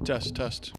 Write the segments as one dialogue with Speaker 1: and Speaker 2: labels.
Speaker 1: Test, test.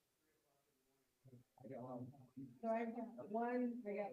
Speaker 2: Hello, Roy.
Speaker 3: So I got one, I got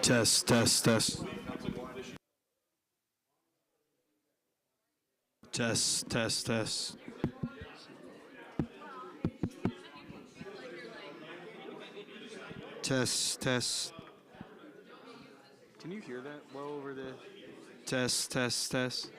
Speaker 1: Test, test, test. Test, test, test. Test, test.
Speaker 2: Can you hear that well over the?
Speaker 1: Test, test, test.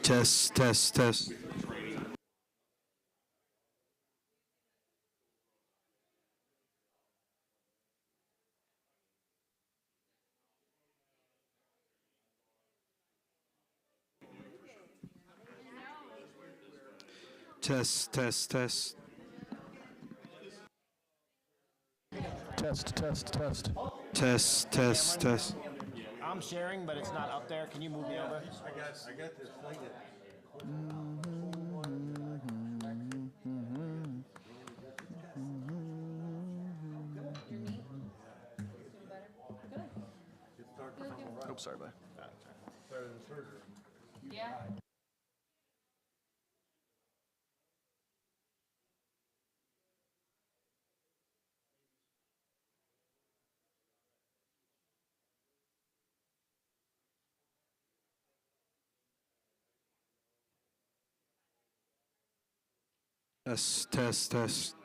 Speaker 1: Test, test, test. Test, test, test.
Speaker 4: Test, test, test.
Speaker 1: Test, test, test.
Speaker 4: I'm sharing, but it's not up there. Can you move me over?
Speaker 2: Oops, sorry, bud.
Speaker 3: Yeah.
Speaker 1: Test, test, test.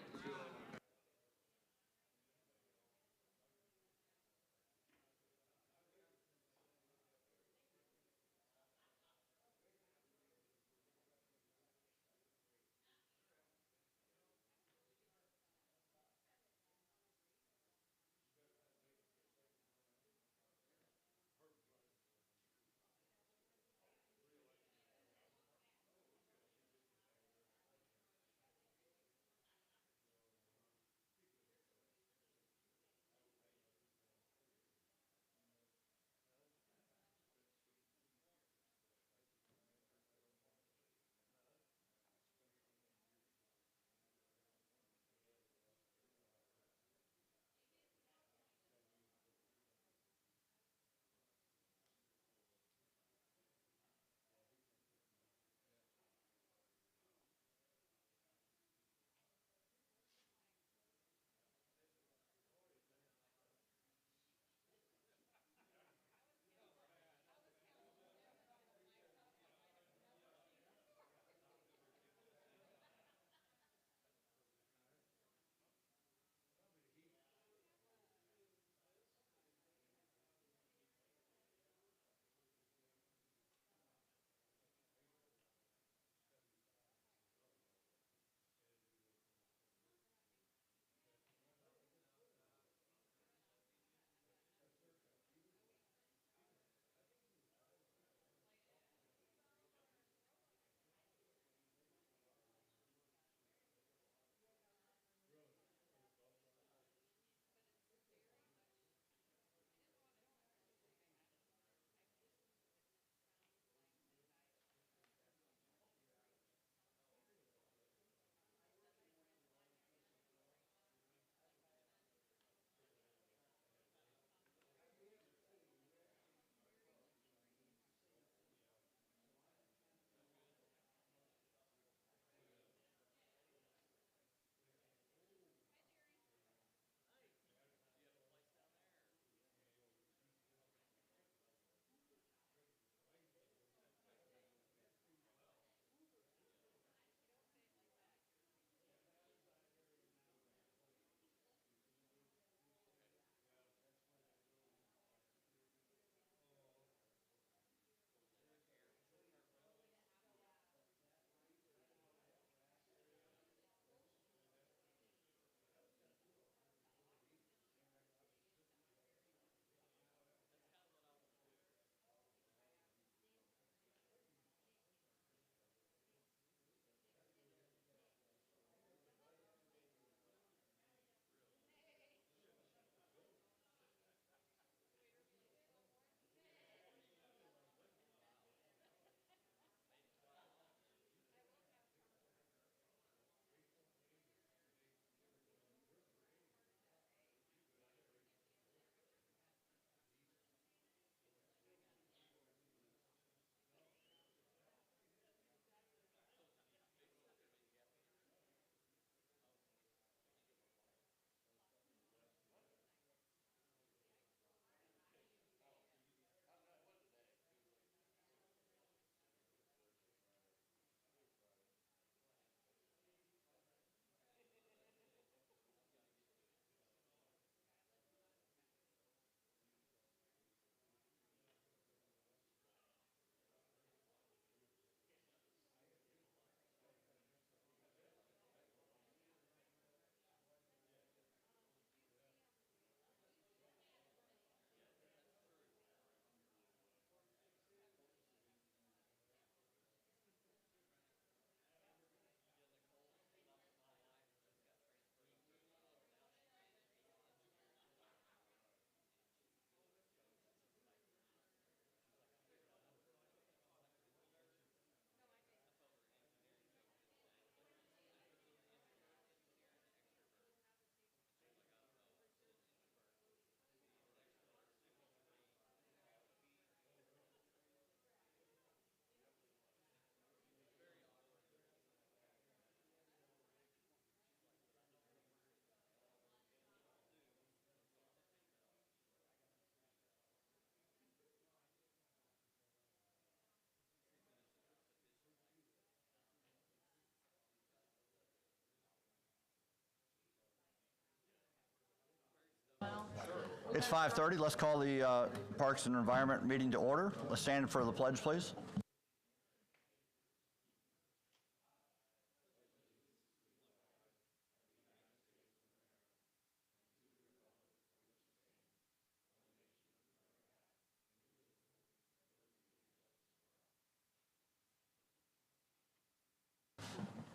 Speaker 5: It's 5:30. Let's call the Parks and Environment meeting to order. Let's stand for the pledge, please.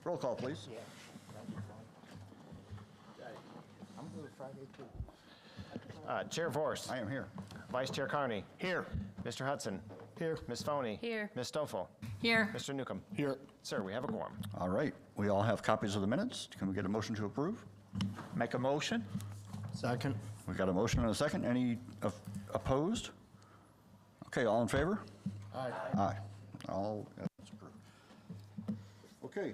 Speaker 5: Roll call, please.
Speaker 4: Chair Vorst.
Speaker 5: I am here.
Speaker 4: Vice Chair Carney. Here. Mr. Hudson. Here. Ms. Foney.
Speaker 3: Here.
Speaker 4: Ms. Stoffel.
Speaker 3: Here.
Speaker 4: Mr. Newcomb.
Speaker 1: Here.
Speaker 4: Sir, we have a quorum.
Speaker 5: All right. We all have copies of the minutes. Can we get a motion to approve?
Speaker 6: Make a motion?
Speaker 1: Second.
Speaker 5: We got a motion and a second. Any opposed? Okay, all in favor? Aye. Aye. All, that's approved. Okay.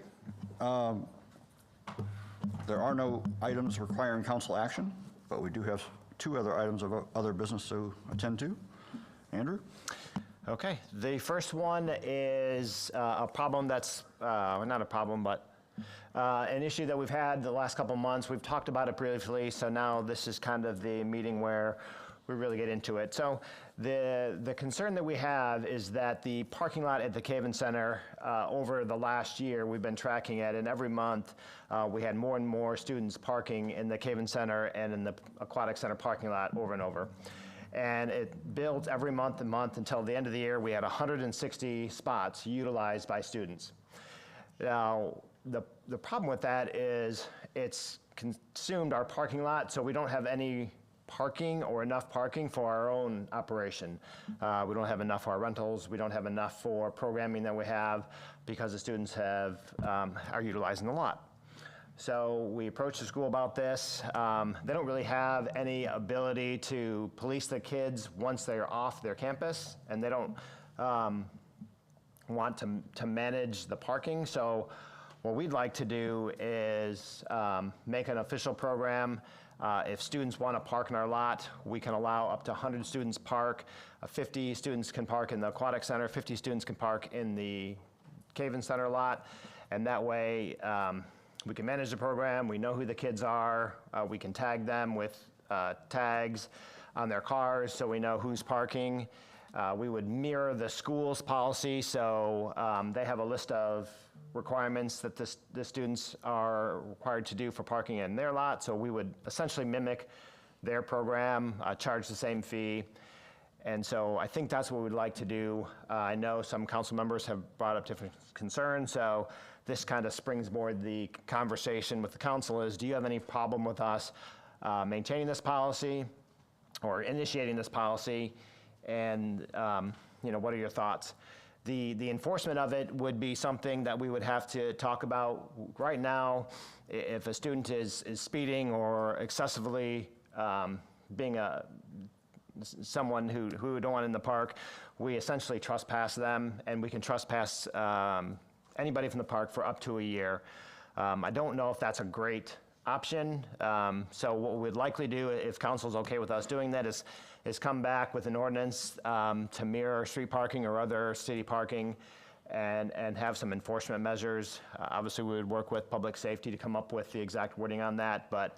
Speaker 5: There are no items requiring council action, but we do have 2 other items of other business to attend to. Andrew?
Speaker 4: Okay, the first one is a problem that's, not a problem, but an issue that we've had the last couple months. We've talked about it briefly, so now this is kind of the meeting where we really get into it. So the concern that we have is that the parking lot at the Caven Center, over the last year, we've been tracking it, and every month we had more and more students parking in the Caven Center and in the Aquatic Center parking lot over and over. And it built every month and month until the end of the year. We had 160 spots utilized by students. Now, the problem with that is it's consumed our parking lot, so we don't have any parking or enough parking for our own operation. We don't have enough for our rentals. We don't have enough for programming that we have because the students are utilizing the lot. So we approached the school about this. They don't really have any ability to police the kids once they're off their campus, and they don't want to manage the parking. So what we'd like to do is make an official program. If students want to park in our lot, we can allow up to 100 students park. 50 students can park in the Aquatic Center, 50 students can park in the Caven Center lot, and that way we can manage the program. We know who the kids are. We can tag them with tags on their cars so we know who's parking. We would mirror the school's policy, so they have a list of requirements that the students are required to do for parking in their lot, so we would essentially mimic their program, charge the same fee. And so I think that's what we'd like to do. I know some council members have brought up different concerns, so this kind of springboard the conversation with the council is, do you have any problem with us maintaining this policy or initiating this policy? And what are your thoughts? The enforcement of it would be something that we would have to talk about. Right now, if a student is speeding or excessively being someone who we don't want in the park, we essentially trespass them, and we can trespass anybody from the park for up to a year. I don't know if that's a great option. So what we'd likely do, if council's okay with us doing that, is come back with an ordinance to mirror street parking or other city parking and have some enforcement measures. Obviously, we would work with public safety to come up with the exact wording on that, but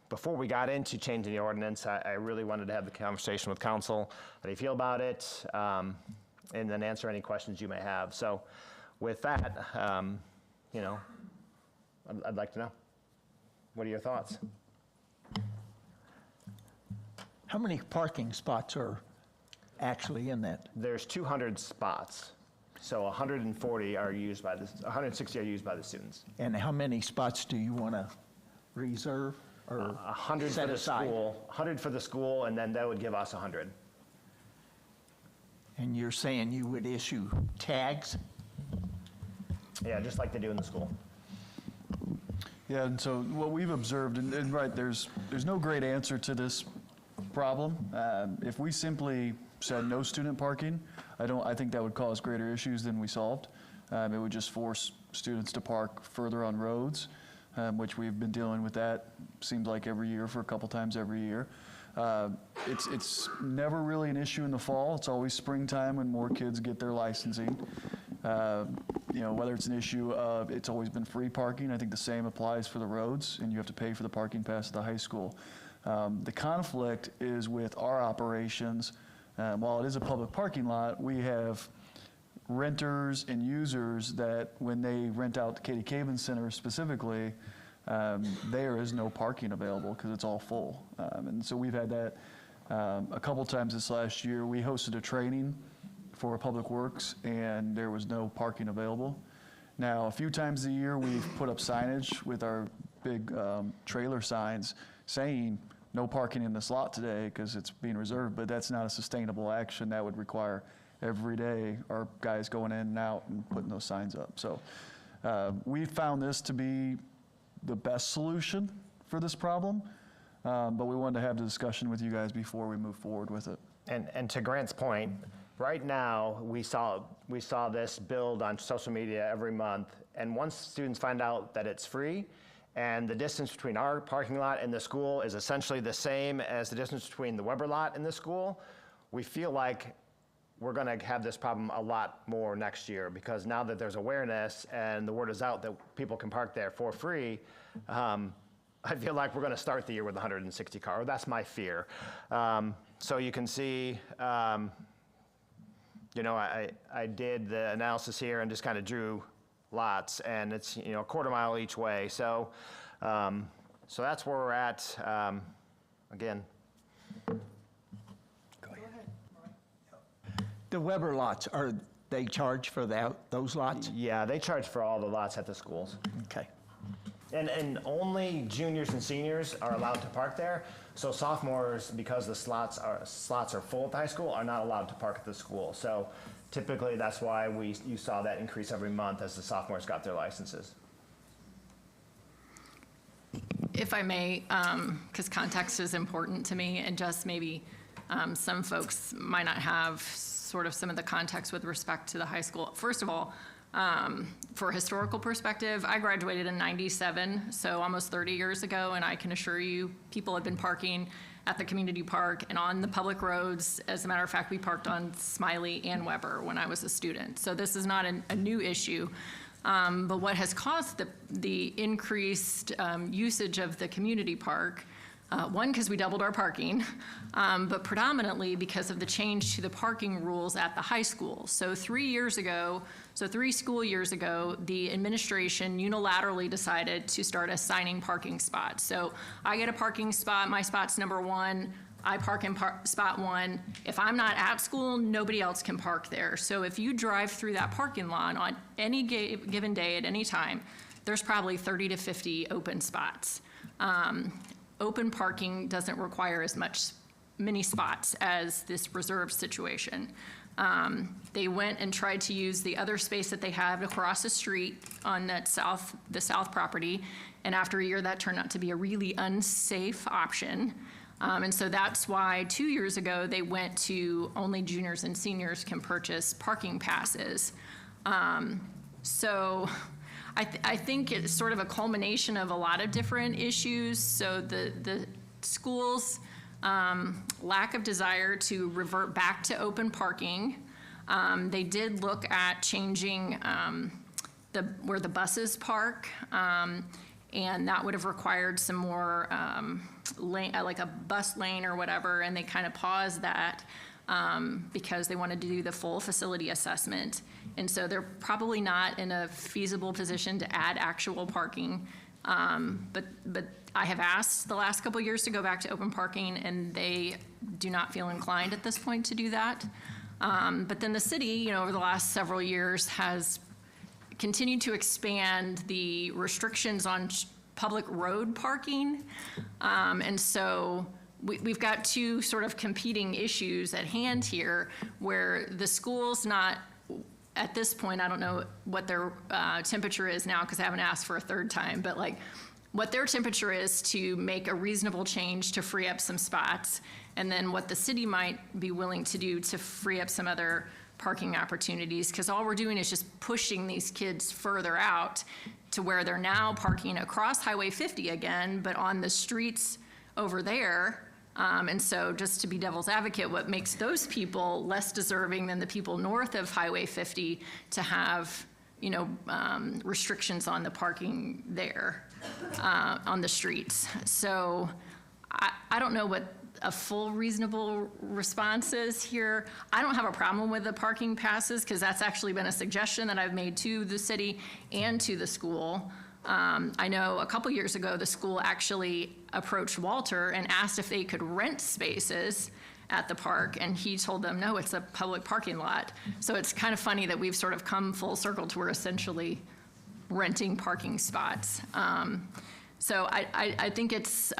Speaker 4: before we got into changing the ordinance, I really wanted to have the conversation with council. How do you feel about it? And then answer any questions you may have. So with that, I'd like to know. What are your thoughts?
Speaker 6: How many parking spots are actually in that?
Speaker 4: There's 200 spots, so 140 are used by the, 160 are used by the students.
Speaker 6: And how many spots do you want to reserve or
Speaker 4: 100
Speaker 6: set
Speaker 4: for the
Speaker 6: aside?
Speaker 4: school, 100 for the school, and then that would give us 100.
Speaker 6: And you're saying you would issue tags?
Speaker 4: Yeah, just like they do in the school.
Speaker 7: Yeah, and so what we've observed, and right, there's no great answer to this problem. If we simply said no student parking, I think that would cause greater issues than we solved. It would just force students to park further on roads, which we've been dealing with that, seems like every year for a couple times every year. It's never really an issue in the fall. It's always springtime when more kids get their licensing. Whether it's an issue of, it's always been free parking. I think the same applies for the roads, and you have to pay for the parking pass at the high school. The conflict is with our operations. While it is a public parking lot, we have renters and users that when they rent out the Katie Caven Center specifically, there is no parking available because it's all full. And so we've had that a couple times this last year. We hosted a training for Public Works and there was no parking available. Now, a few times a year, we've put up signage with our big trailer signs saying no parking in this lot today because it's being reserved, but that's not a sustainable action. That would require every day our guys going in and out and putting those signs up. So we found this to be the best solution for this problem, but we wanted to have the discussion with you guys before we move forward with it.
Speaker 4: And to Grant's point, right now, we saw this build on social media every month, and once students find out that it's free, and the distance between our parking lot and the school is essentially the same as the distance between the Weber lot and the school, we feel like we're gonna have this problem a lot more next year, because now that there's awareness and the word is out that people can park there for free, I feel like we're gonna start the year with 160 cars. That's my fear. So you can see, you know, I did the analysis here and just kind of drew lots, and it's, you know, a quarter mile each way. So, so that's where we're at. Again.
Speaker 6: The Weber lots, are they charged for those lots?
Speaker 4: Yeah, they charge for all the lots at the schools.
Speaker 6: Okay.
Speaker 4: And only juniors and seniors are allowed to park there. So sophomores, because the slots are full at the high school, are not allowed to park at the school. So typically that's why you saw that increase every month as the sophomores got their licenses.
Speaker 8: If I may, because context is important to me, and just maybe some folks might not have sort of some of the context with respect to the high school. First of all, for a historical perspective, I graduated in '97, so almost 30 years ago, and I can assure you people have been parking at the community park and on the public roads. As a matter of fact, we parked on Smiley and Weber when I was a student. So this is not a new issue. But what has caused the increased usage of the community park, one, because we doubled our parking, but predominantly because of the change to the parking rules at the high school. So 3 school years ago, the administration unilaterally decided to start assigning parking spots. So I get a parking spot, my spot's number 1, I park in spot 1. If I'm not at school, nobody else can park there. So if you drive through that parking lot on any given day at any time, there's probably 30 to 50 open spots. Open parking doesn't require many spots as this reserved situation. They went and tried to use the other space that they have across the street on the south property, and after a year that turned out to be a really unsafe option. And so that's why 2 years ago they went to only juniors and seniors can purchase parking passes. So I think it's sort of a culmination of a lot of different issues. So the schools' lack of desire to revert back to open parking. They did look at changing where the buses park, and that would have required some more lane, like a bus lane or whatever, and they kind of paused that because they wanted to do the full facility assessment. And so they're probably not in a feasible position to add actual parking. But I have asked the last couple of years to go back to open parking, and they do not feel inclined at this point to do that. But then the city, over the last several years has continued to expand the restrictions on public road parking. And so we've got two sort of competing issues at hand here, where the school's not, at this point, I don't know what their temperature is now because I haven't asked for a third time, but like what their temperature is to make a reasonable change to free up some spots, and then what the city might be willing to do to free up some other parking opportunities, because all we're doing is just pushing these kids further out to where they're now parking across Highway 50 again, but on the streets over there. And so just to be devil's advocate, what makes those people less deserving than the people north of Highway 50 to have, restrictions on the parking there, on the streets. So I don't know what a full reasonable response is here. I don't have a problem with the parking passes, because that's actually been a suggestion that I've made to the city and to the school. I know a couple years ago, the school actually approached Walter and asked if they could rent spaces at the park, and he told them, no, it's a public parking lot. So it's kind of funny that we've sort of come full circle to we're essentially renting parking spots. So I think it's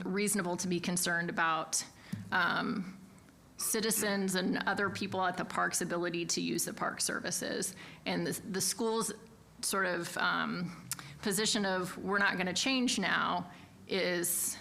Speaker 8: reasonable to be concerned about citizens and other people at the park's ability to use the park services. And the school's sort of position of we're not going to change now is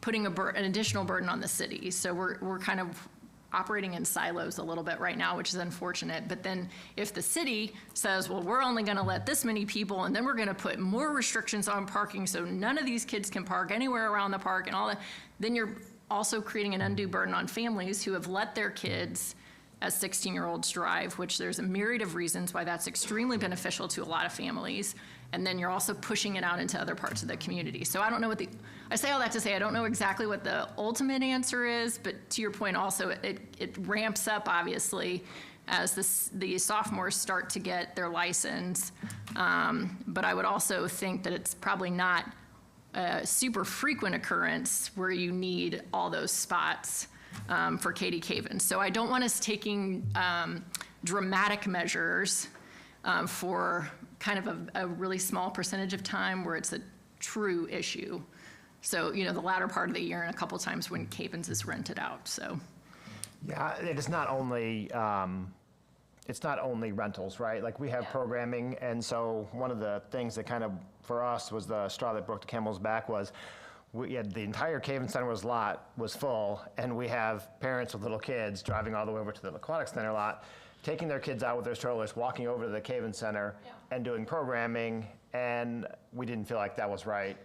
Speaker 8: putting an additional burden on the city. So we're kind of operating in silos a little bit right now, which is unfortunate. But then if the city says, well, we're only going to let this many people, and then we're going to put more restrictions on parking so none of these kids can park anywhere around the park and all that, then you're also creating an undue burden on families who have let their kids as 16-year-olds drive, which there's a myriad of reasons why that's extremely beneficial to a lot of families. And then you're also pushing it out into other parts of the community. So I don't know I say all that to say I don't know exactly what the ultimate answer is, but to your point also, it ramps up obviously as the sophomores start to get their license. But I would also think that it's probably not a super frequent occurrence where you need all those spots for Katie Caven. So I don't want us taking dramatic measures for kind of a really small percentage of time where it's a true issue. So, the latter part of the year and a couple times when Caven's is rented out, so.
Speaker 4: Yeah, it's not only rentals, right? Like we have programming, and so one of the things that kind of, for us, was the straw that broke the camel's back was we had the entire Caven Center lot was full, and we have parents with little kids driving all the way over to the Aquatic Center lot, taking their kids out with their strollers, walking over to the Caven Center and doing programming, and we didn't feel like that was right.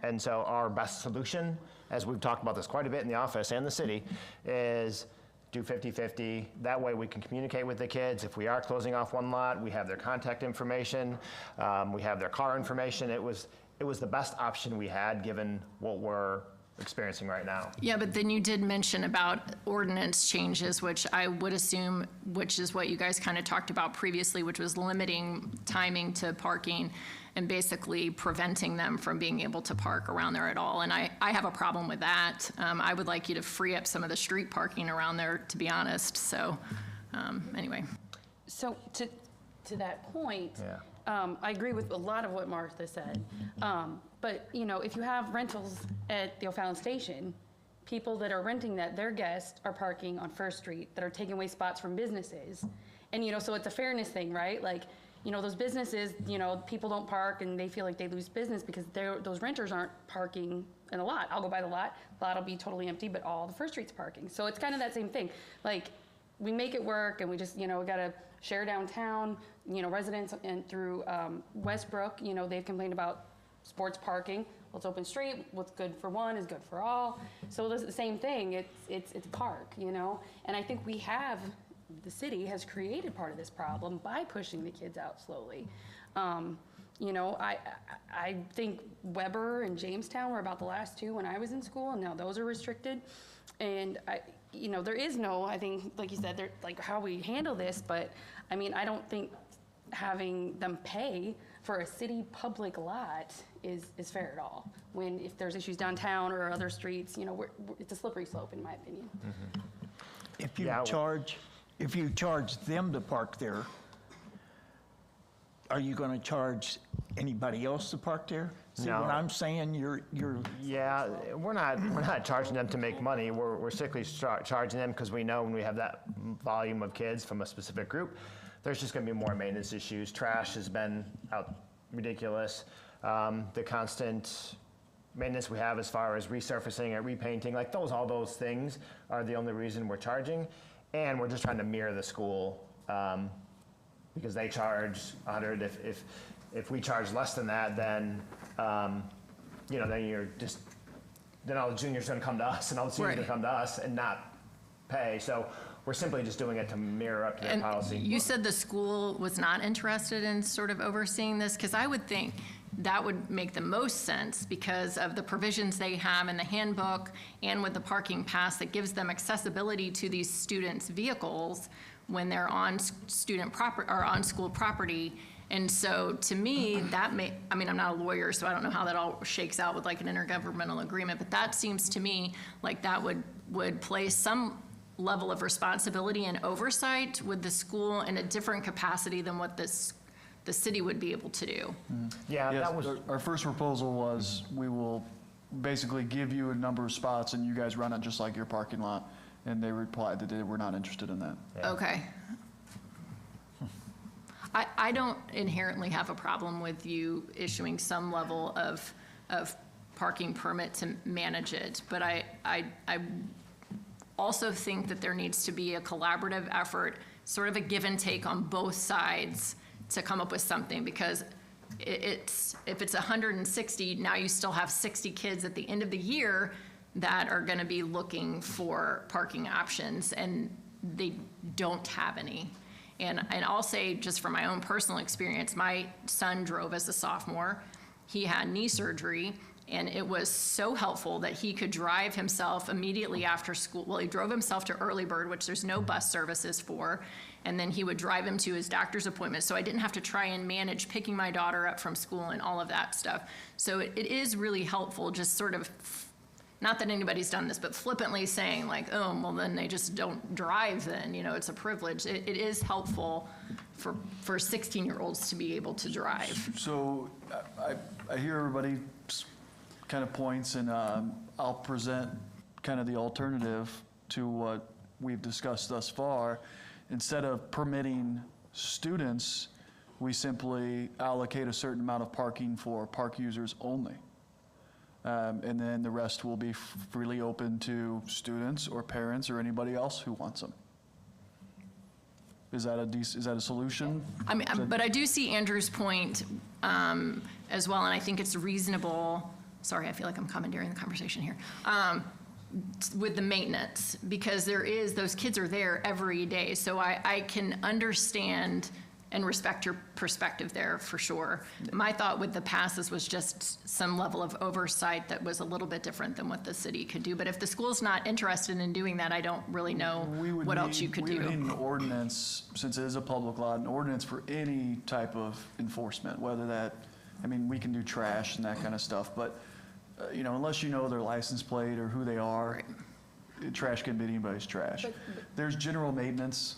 Speaker 4: And so our best solution, as we've talked about this quite a bit in the office and the city, is do 50-50. That way we can communicate with the kids. If we are closing off one lot, we have their contact information, we have their car information. It was the best option we had given what we're experiencing right now.
Speaker 8: Yeah, but then you did mention about ordinance changes, which I would assume, which is what you guys kind of talked about previously, which was limiting timing to parking and basically preventing them from being able to park around there at all. And I have a problem with that. I would like you to free up some of the street parking around there, to be honest. So anyway.
Speaker 9: So to that point,
Speaker 4: Yeah.
Speaker 9: I agree with a lot of what Martha said. But, if you have rentals at the O'Fallon Station, people that are renting that, their guests are parking on First Street that are taking away spots from businesses. And, so it's a fairness thing, right? Like, those businesses, people don't park and they feel like they lose business because those renters aren't parking in the lot. I'll go by the lot will be totally empty, but all the First Street's parking. So it's kind of that same thing. Like, we make it work and we just, we got to share downtown, residents and through Westbrook, they've complained about sports parking. Well, it's open street. What's good for one is good for all. So it's the same thing. It's a park, And I think the city has created part of this problem by pushing the kids out slowly. I think Weber and Jamestown were about the last two when I was in school, and now those are restricted. And there is no, I think, like you said, like how we handle this, but I mean, I don't think having them pay for a city public lot is fair at all. If there's issues downtown or other streets, it's a slippery slope in my opinion.
Speaker 4: Mm-hmm.
Speaker 6: If you charge them to park there, are you going to charge anybody else to park there? See
Speaker 4: No.
Speaker 6: what I'm saying? You're
Speaker 4: Yeah, we're not charging them to make money. We're strictly charging them because we know when we have that volume of kids from a specific group, there's just going to be more maintenance issues. Trash has been ridiculous. The constant maintenance we have as far as resurfacing and repainting, like all those things are the only reason we're charging. And we're just trying to mirror the school because they charge 100. If we charge less than that, then then all the juniors going to come to us, and all the seniors going to come to us and not pay. So we're simply just doing it to mirror up to their
Speaker 8: And
Speaker 4: policy.
Speaker 8: you said the school was not interested in sort of overseeing this, because I would think that would make the most sense because of the provisions they have in the handbook and with the parking pass that gives them accessibility to these students' vehicles when they're on student property or on school property. And so to me, I mean, I'm not a lawyer, so I don't know how that all shakes out with like an intergovernmental agreement, but that seems to me like that would place some level of responsibility and oversight with the school in a different capacity than what the city would be able to do.
Speaker 4: Yeah,
Speaker 7: Yes,
Speaker 4: that was,
Speaker 7: our first proposal was, we will basically give you a number of spots and you guys run it just like your parking lot. And they replied that they were not interested in that.
Speaker 8: Okay. I don't inherently have a problem with you issuing some level of parking permit to manage it, but I also think that there needs to be a collaborative effort, sort of a give and take on both sides to come up with something, because if it's 160, now you still have 60 kids at the end of the year that are gonna be looking for parking options, and they don't have any. And I'll say, just from my own personal experience, my son drove as a sophomore. He had knee surgery, and it was so helpful that he could drive himself immediately after school. Well, he drove himself to Early Bird, which there's no bus services for, and then he would drive him to his doctor's appointment. So I didn't have to try and manage picking my daughter up from school and all of that stuff. So it is really helpful, just sort of, not that anybody's done this, but flippantly saying like, oh, well, then they just don't drive then, it's a privilege. It is helpful for 16-year-olds to be able to drive.
Speaker 7: So I hear everybody's kind of points, and I'll present kind of the alternative to what we've discussed thus far. Instead of permitting students, we simply allocate a certain amount of parking for park users only. And then the rest will be freely open to students or parents or anybody else who wants them. Is that a solution?
Speaker 8: I mean, but I do see Andrew's point as well, and I think it's reasonable. Sorry, I feel like I'm commandeering the conversation here. With the maintenance, because those kids are there every day. So I can understand and respect your perspective there for sure. My thought with the passes was just some level of oversight that was a little bit different than what the city could do. But if the school's not interested in doing that, I don't really know what else you could do.
Speaker 7: We would need an ordinance, since it is a public lot, an ordinance for any type of enforcement, whether that, I mean, we can do trash and that kind of stuff, but unless you know their license plate or who they are, trash can be anybody's trash. There's general maintenance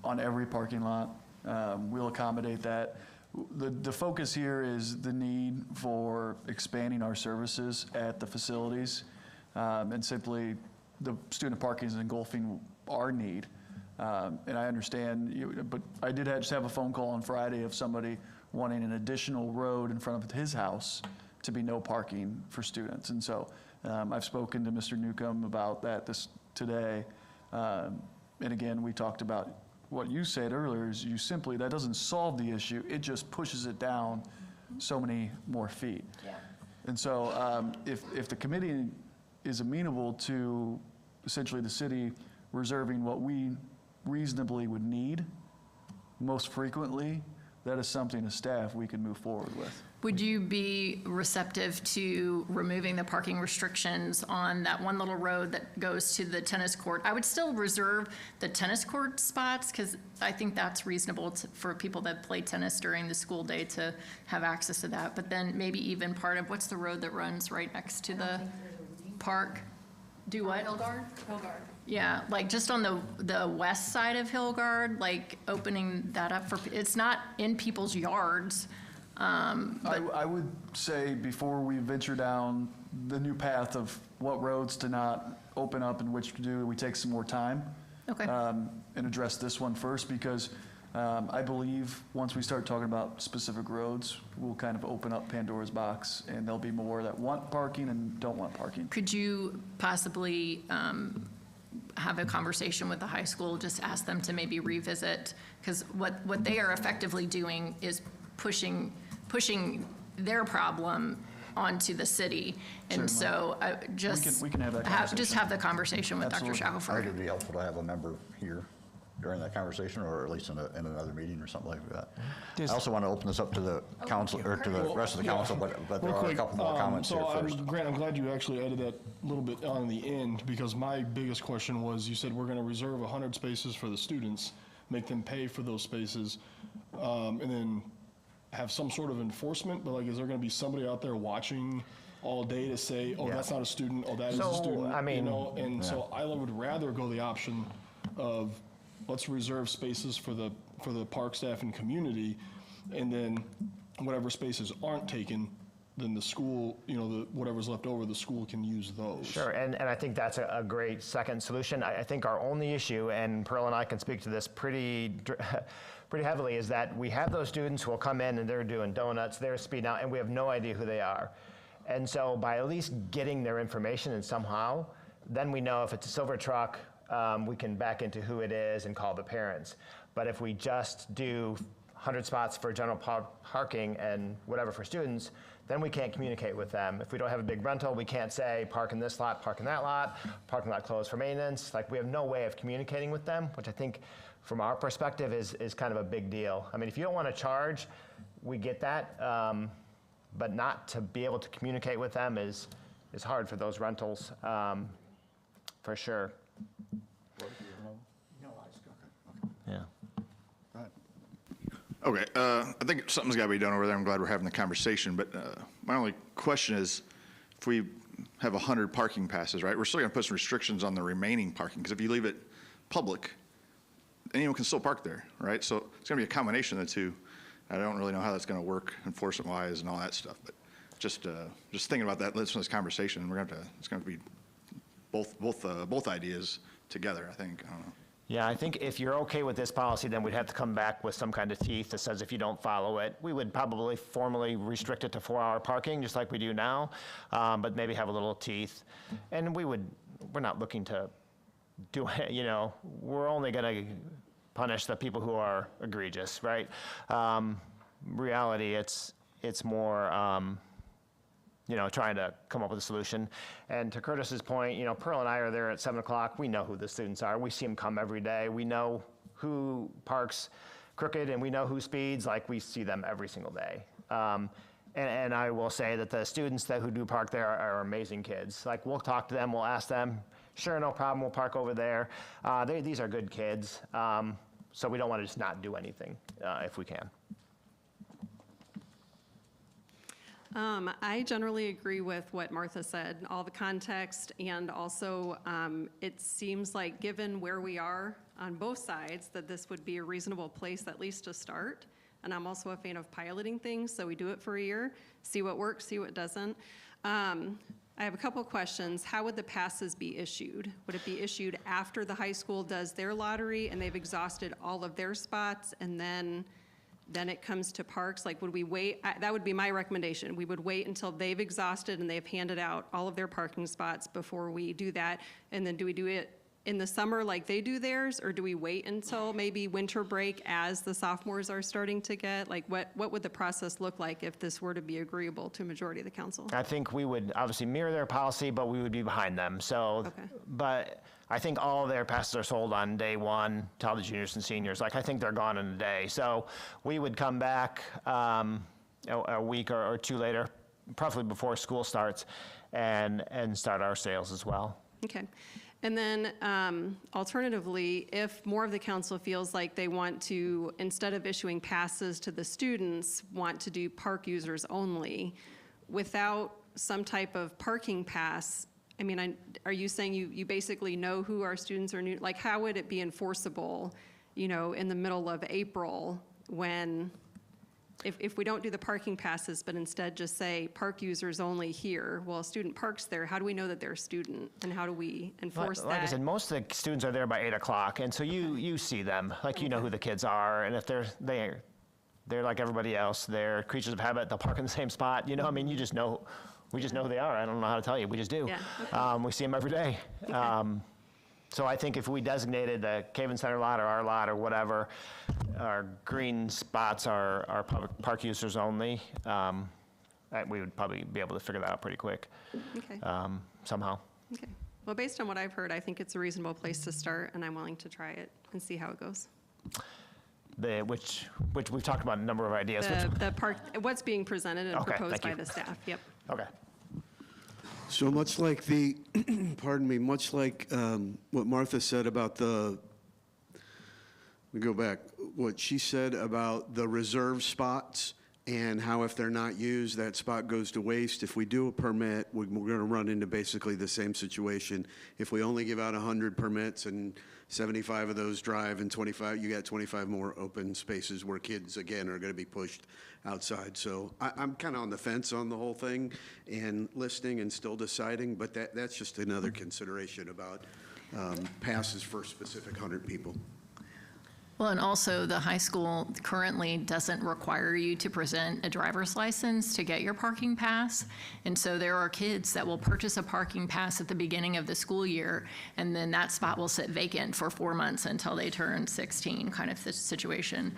Speaker 7: on every parking lot. We'll accommodate that. The focus here is the need for expanding our services at the facilities, and simply the student parking is engulfing our need. And I understand, but I did just have a phone call on Friday of somebody wanting an additional road in front of his house to be no parking for students. And so I've spoken to Mr. Newcomb about that today. And again, we talked about what you said earlier is that doesn't solve the issue, it just pushes it down so many more feet.
Speaker 8: Yeah.
Speaker 7: And so if the committee is amenable to essentially the city reserving what we reasonably would need most frequently, that is something as staff we can move forward with.
Speaker 8: Would you be receptive to removing the parking restrictions on that one little road that goes to the tennis court? I would still reserve the tennis court spots because I think that's reasonable for people that play tennis during the school day to have access to that. But then maybe even part of, what's the road that runs right next to the park? Do what?
Speaker 3: Hillgard?
Speaker 8: Yeah, like just on the west side of Hillgard, like opening that up for, it's not in people's yards.
Speaker 7: I would say before we venture down the new path of what roads to not open up and which to do, we take some more time.
Speaker 8: Okay.
Speaker 7: And address this one first, because I believe once we start talking about specific roads, we'll kind of open up Pandora's box, and there'll be more that want parking and don't want parking.
Speaker 8: Could you possibly have a conversation with the high school, just ask them to maybe revisit? Because what they are effectively doing is pushing their problem onto the city. And so
Speaker 7: We can have that conversation.
Speaker 8: just have the conversation with Dr.
Speaker 5: Absolutely.
Speaker 8: Shackelford.
Speaker 5: It'd be helpful to have a member here. during that conversation, or at least in another meeting or something like that.
Speaker 6: Does-
Speaker 5: I also want to open this up to the council, or to the rest of the council, but there
Speaker 10: Real
Speaker 5: are a
Speaker 10: quick,
Speaker 5: couple more comments here first.
Speaker 10: Grant, I'm glad you actually added that little bit on the end, because my biggest question was, you said we're going to reserve 100 spaces for the students, make them pay for those spaces, and then have some sort of enforcement, but like, is there going to be somebody out there watching all day to say, oh,
Speaker 4: Yeah.
Speaker 10: that's not a student, oh, that is
Speaker 4: So,
Speaker 10: a student,
Speaker 4: I mean-
Speaker 10: you know? And so I would rather go the option of, let's reserve spaces for the park staff and community, and then whatever spaces aren't taken, then the school, you know, whatever's left over, the school can use those.
Speaker 4: Sure, and I think that's a great second solution. I think our only issue, and Pearl and I can speak to this pretty heavily, is that we have those students who will come in and they're doing donuts, they're speeding out, and we have no idea who they are. And so by at least getting their information and somehow, then we know if it's a silver truck, we can back into who it is and call the parents. But if we just do 100 spots for general parking and whatever for students, then we can't communicate with them. If we don't have a big rental, we can't say, park in this lot, park in that lot, parking lot closed for maintenance. Like, we have no way of communicating with them, which I think from our perspective is kind of a big deal. I mean, if you don't want to charge, we get that, but not to be able to communicate with them is hard for those rentals, for sure. Yeah.
Speaker 11: Okay, I think something's got to be done over there. I'm glad we're having the conversation, but my only question is, if we have 100 parking passes, right, we're still going to put some restrictions on the remaining parking, because if you leave it public, anyone can still park there, right? So it's going to be a combination of the two. I don't really know how that's going to work enforcement-wise and all that stuff, but just thinking about that, listening to this conversation, it's going to be both ideas together, I think. I don't know.
Speaker 4: Yeah, I think if you're okay with this policy, then we'd have to come back with some kind of teeth that says if you don't follow it, we would probably formally restrict it to 4-hour parking, just like we do now, but maybe have a little teeth. And we're not looking to do it, you know, we're only going to punish the people who are egregious, right? Reality, it's more, you know, trying to come up with a solution. And to Curtis's point, you know, Pearl and I are there at 7 o'clock. We know who the students are. We see them come every day. We know who parks crooked and we know who speeds. Like, we see them every single day. And I will say that the students who do park there are amazing kids. Like, we'll talk to them, we'll ask them, sure, no problem, we'll park over there. These are good kids. So we don't want to just not do anything if we can.
Speaker 12: I generally agree with what Martha said, all the context, and also it seems like, given where we are on both sides, that this would be a reasonable place at least to start. And I'm also a fan of piloting things, so we do it for a year, see what works, see what doesn't. I have a couple questions. How would the passes be issued? Would it be issued after the high school does their lottery and they've exhausted all of their spots, and then it comes to parks? Like, would we wait? That would be my recommendation. We would wait until they've exhausted and they've handed out all of their parking spots before we do that. And then do we do it in the summer like they do theirs, or do we wait until maybe winter break as the sophomores are starting to get? Like, what would the process look like if this were to be agreeable to a majority of the council?
Speaker 4: I think we would obviously mirror their policy, but we would be behind them. So,
Speaker 12: Okay.
Speaker 4: But I think all of their passes are sold on day one to all the juniors and seniors. Like, I think they're gone in a day. So we would come back a week or two later, probably before school starts, and start our sales as well.
Speaker 12: Okay. And then alternatively, if more of the council feels like they want to, instead of issuing passes to the students, want to do park users only, without some type of parking pass, I mean, are you saying you basically know who our students are new? Like, how would it be enforceable, you know, in the middle of April when, if we don't do the parking passes, but instead just say park users only here, well, a student parks there, how do we know that they're a student? And how do we enforce that?
Speaker 4: Like I said, most of the students are there by 8 o'clock, and so you see them. Like, you know who the kids are, and if they're like everybody else, they're creatures of habit, they'll park in the same spot. You know, I mean, we just know who they are. I don't know how to tell you. We just do.
Speaker 12: Yeah, okay.
Speaker 4: We see them every day.
Speaker 12: Okay.
Speaker 4: So I think if we designated the Caven Center lot or our lot or whatever, our green spots are public park users only, we would probably be able to figure that out pretty quick.
Speaker 12: Okay.
Speaker 4: Somehow.
Speaker 12: Okay. Well, based on what I've heard, I think it's a reasonable place to start, and I'm willing to try it and see how it goes.
Speaker 4: Which we've talked about a number of ideas.
Speaker 12: The park, what's being presented and
Speaker 4: Okay,
Speaker 12: proposed
Speaker 4: thank
Speaker 12: by
Speaker 4: you.
Speaker 12: the staff, yep.
Speaker 4: Okay.
Speaker 1: So much like the, pardon me, much like what Martha said about we go back, what she said about the reserve spots and how if they're not used, that spot goes to waste. If we do a permit, we're going to run into basically the same situation. If we only give out 100 permits and 75 of those drive and 25, you got 25 more open spaces where kids, again, are going to be pushed outside. So I'm kind of on the fence on the whole thing and listening and still deciding, but that's just another consideration about passes for specific 100 people.
Speaker 8: Well, and also the high school currently doesn't require you to present a driver's license to get your parking pass. And so there are kids that will purchase a parking pass at the beginning of the school year, and then that spot will sit vacant for 4 months until they turn 16, kind of the situation.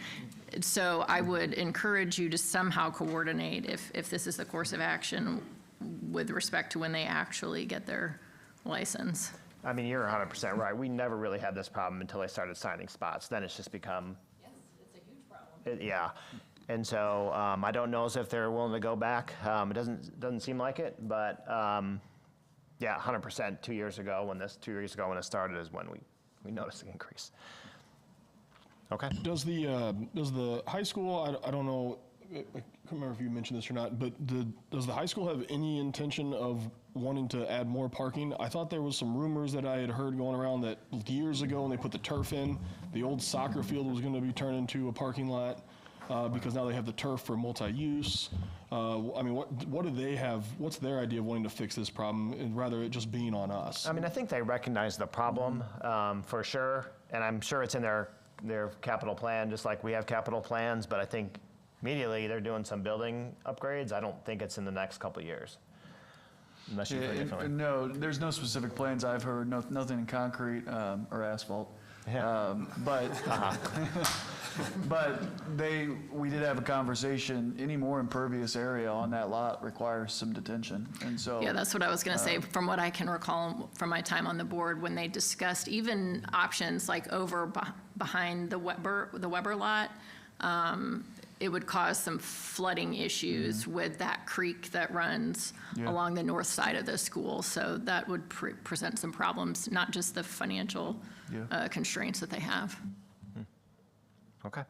Speaker 8: So I would encourage you to somehow coordinate, if this is the course of action, with respect to when they actually get their license.
Speaker 4: I mean, you're 100% right. We never really had this problem until they started signing spots. Then it's just become.
Speaker 8: Yes, it's a huge problem.
Speaker 4: Yeah. And so I don't know as if they're willing to go back. It doesn't seem like it, but yeah, 100% 2 years ago when it started is when we noticed an increase. Okay.
Speaker 10: Does the high school, I don't know, I can't remember if you mentioned this or not, but does the high school have any intention of wanting to add more parking? I thought there was some rumors that I had heard going around that years ago when they put the turf in, the old soccer field was going to be turned into a parking lot because now they have the turf for multi-use. I mean, what do they have? What's their idea of wanting to fix this problem, and rather it just being on us?
Speaker 4: I mean, I think they recognize the problem for sure, and I'm sure it's in their capital plan, just like we have capital plans, but I think immediately they're doing some building upgrades. I don't think it's in the next couple of years. Unless you feel differently.
Speaker 7: No, there's no specific plans I've heard, nothing in concrete or asphalt.
Speaker 4: Yeah.
Speaker 7: But we did have a conversation, any more impervious area on that lot requires some detention, and so.
Speaker 8: Yeah, that's what I was going to say. From what I can recall from my time on the board, when they discussed even options like over behind the Weber lot, it would cause some flooding issues with that creek that runs along the north side of the school. So that would present some problems, not just the financial constraints that they have.
Speaker 4: Okay.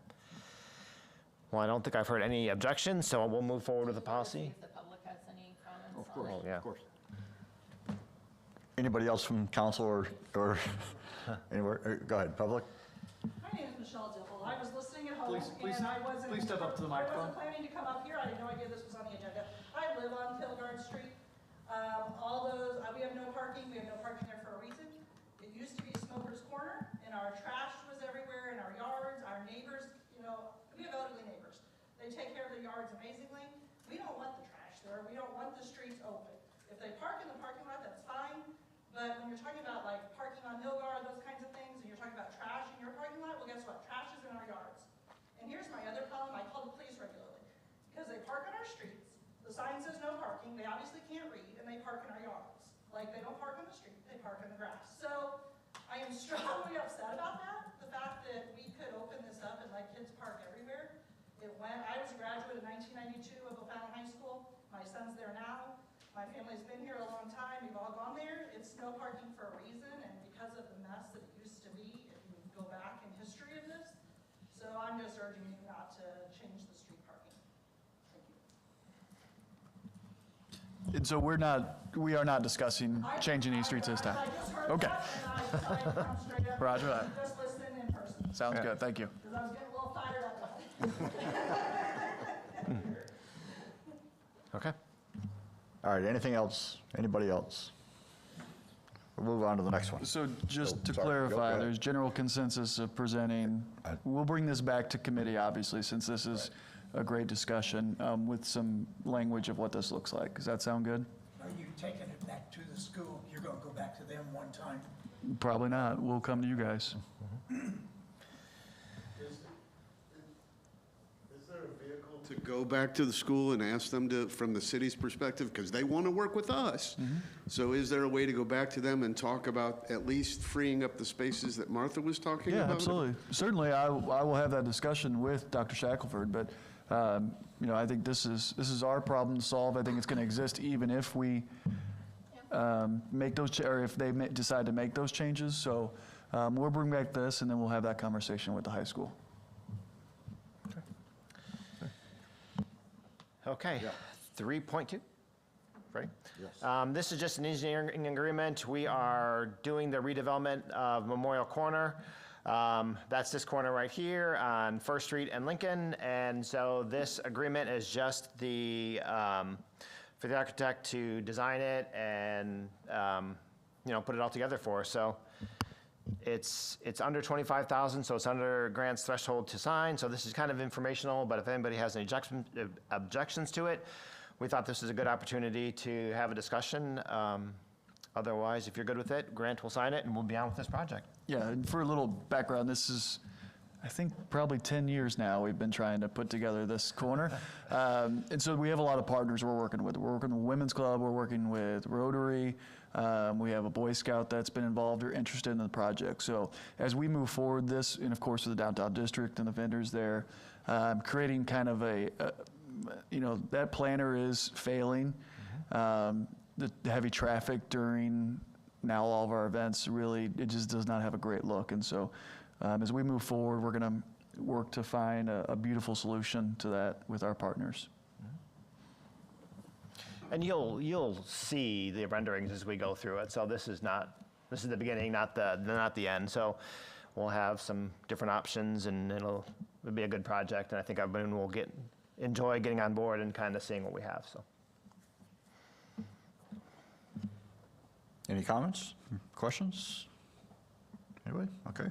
Speaker 4: Well, I don't think I've heard any objections, so we'll move forward with the policy.
Speaker 8: If the public has any comments.
Speaker 5: Of course,
Speaker 4: Oh, yeah.
Speaker 5: of course. Anybody else from council or anywhere? Go ahead, public.
Speaker 3: My name is Michelle Dippel. I was listening at home,
Speaker 7: Please
Speaker 3: and I wasn't.
Speaker 7: step up to the microphone.
Speaker 3: I wasn't planning to come up here. I had no idea this was on the agenda. I live on Pilgard Street. We have no parking. We have no parking there for a reason. It used to be Smoker's Corner, and our trash was everywhere in our yards. Our neighbors, we have elderly neighbors. They take care of their yards amazingly. We don't want the trash there. We don't want the streets open. If they park in the parking lot, that's fine. But when you're talking about like parking on Milgard, those kinds of things, and you're talking about trash in your parking lot, well, guess what? Trash is in our yards. And here's my other problem. I call the police regularly because they park on our streets. The sign says no parking. They obviously can't read, and they park in our yards. Like they don't park on the street. They park in the grass. So I am strongly upset about that. The fact that we could open this up and let kids park everywhere. I was a graduate in 1992 of O'Fallon High School. My son's there now. My family's been here a long time. We've all gone there. It's no parking for a reason, and because of the mess that it used to be, if you go back in history of this. So I'm just urging you not to change the street parking. Thank you.
Speaker 7: And so we are not discussing changing any streets this time.
Speaker 3: I just heard
Speaker 7: Okay.
Speaker 3: that, and I decided to come straight up.
Speaker 7: Roger that.
Speaker 3: Just listen in person,
Speaker 7: Sounds good, thank you.
Speaker 3: because I was getting a little fired up.
Speaker 4: Okay.
Speaker 5: All right, anything else? Anybody else? We'll move on to the next one.
Speaker 7: So just to
Speaker 5: sorry. Go
Speaker 7: clarify,
Speaker 5: ahead.
Speaker 7: there's general consensus of presenting, we'll bring this back to committee, obviously, since this is a great discussion, with some language of what this looks like. Does that sound good?
Speaker 6: Are you taking it back to the school? You're going to go back to them one time?
Speaker 7: Probably not. We'll come to you guys.
Speaker 13: Is there a vehicle to
Speaker 1: To go back to the school and ask them to, from the city's perspective, because they want to work with us. So is there a way to go back to them and talk about at least freeing up the spaces that Martha was talking
Speaker 7: Yeah,
Speaker 1: about?
Speaker 7: absolutely. Certainly, I will have that discussion with Dr. Shackelford, but, you know, I think this is our problem to solve. I think it's going to exist even if we make those, or if they decide to make those changes. So we'll bring back this, and then we'll have that conversation with the high school.
Speaker 4: Okay, 3.2, ready? This is just an engineering agreement. We are doing the redevelopment of Memorial Corner. That's this corner right here on First Street and Lincoln. And so this agreement is just the, for the architect to design it and, you know, put it all together for us. So it's under 25,000, so it's under grants threshold to sign. So this is kind of informational, but if anybody has any objections to it, we thought this is a good opportunity to have a discussion. Otherwise, if you're good with it, Grant will sign it and we'll be on with this project.
Speaker 7: Yeah, and for a little background, this is, I think, probably 10 years now we've been trying to put together this corner. And so we have a lot of partners we're working with. We're working with Women's Club, we're working with Rotary, we have a Boy Scout that's been involved or interested in the project. So as we move forward this, and of course with the downtown district and the vendors there, creating kind of you know, that planner is failing. The heavy traffic during now all of our events, really, it just does not have a great look. And so as we move forward, we're going to work to find a beautiful solution to that with our partners.
Speaker 4: And you'll see the renderings as we go through it. So this is the beginning, not the end. So we'll have some different options, and it'll be a good project. And I think everyone will enjoy getting on board and kind of seeing what we have. So.
Speaker 5: Any comments, questions? Anybody? Okay.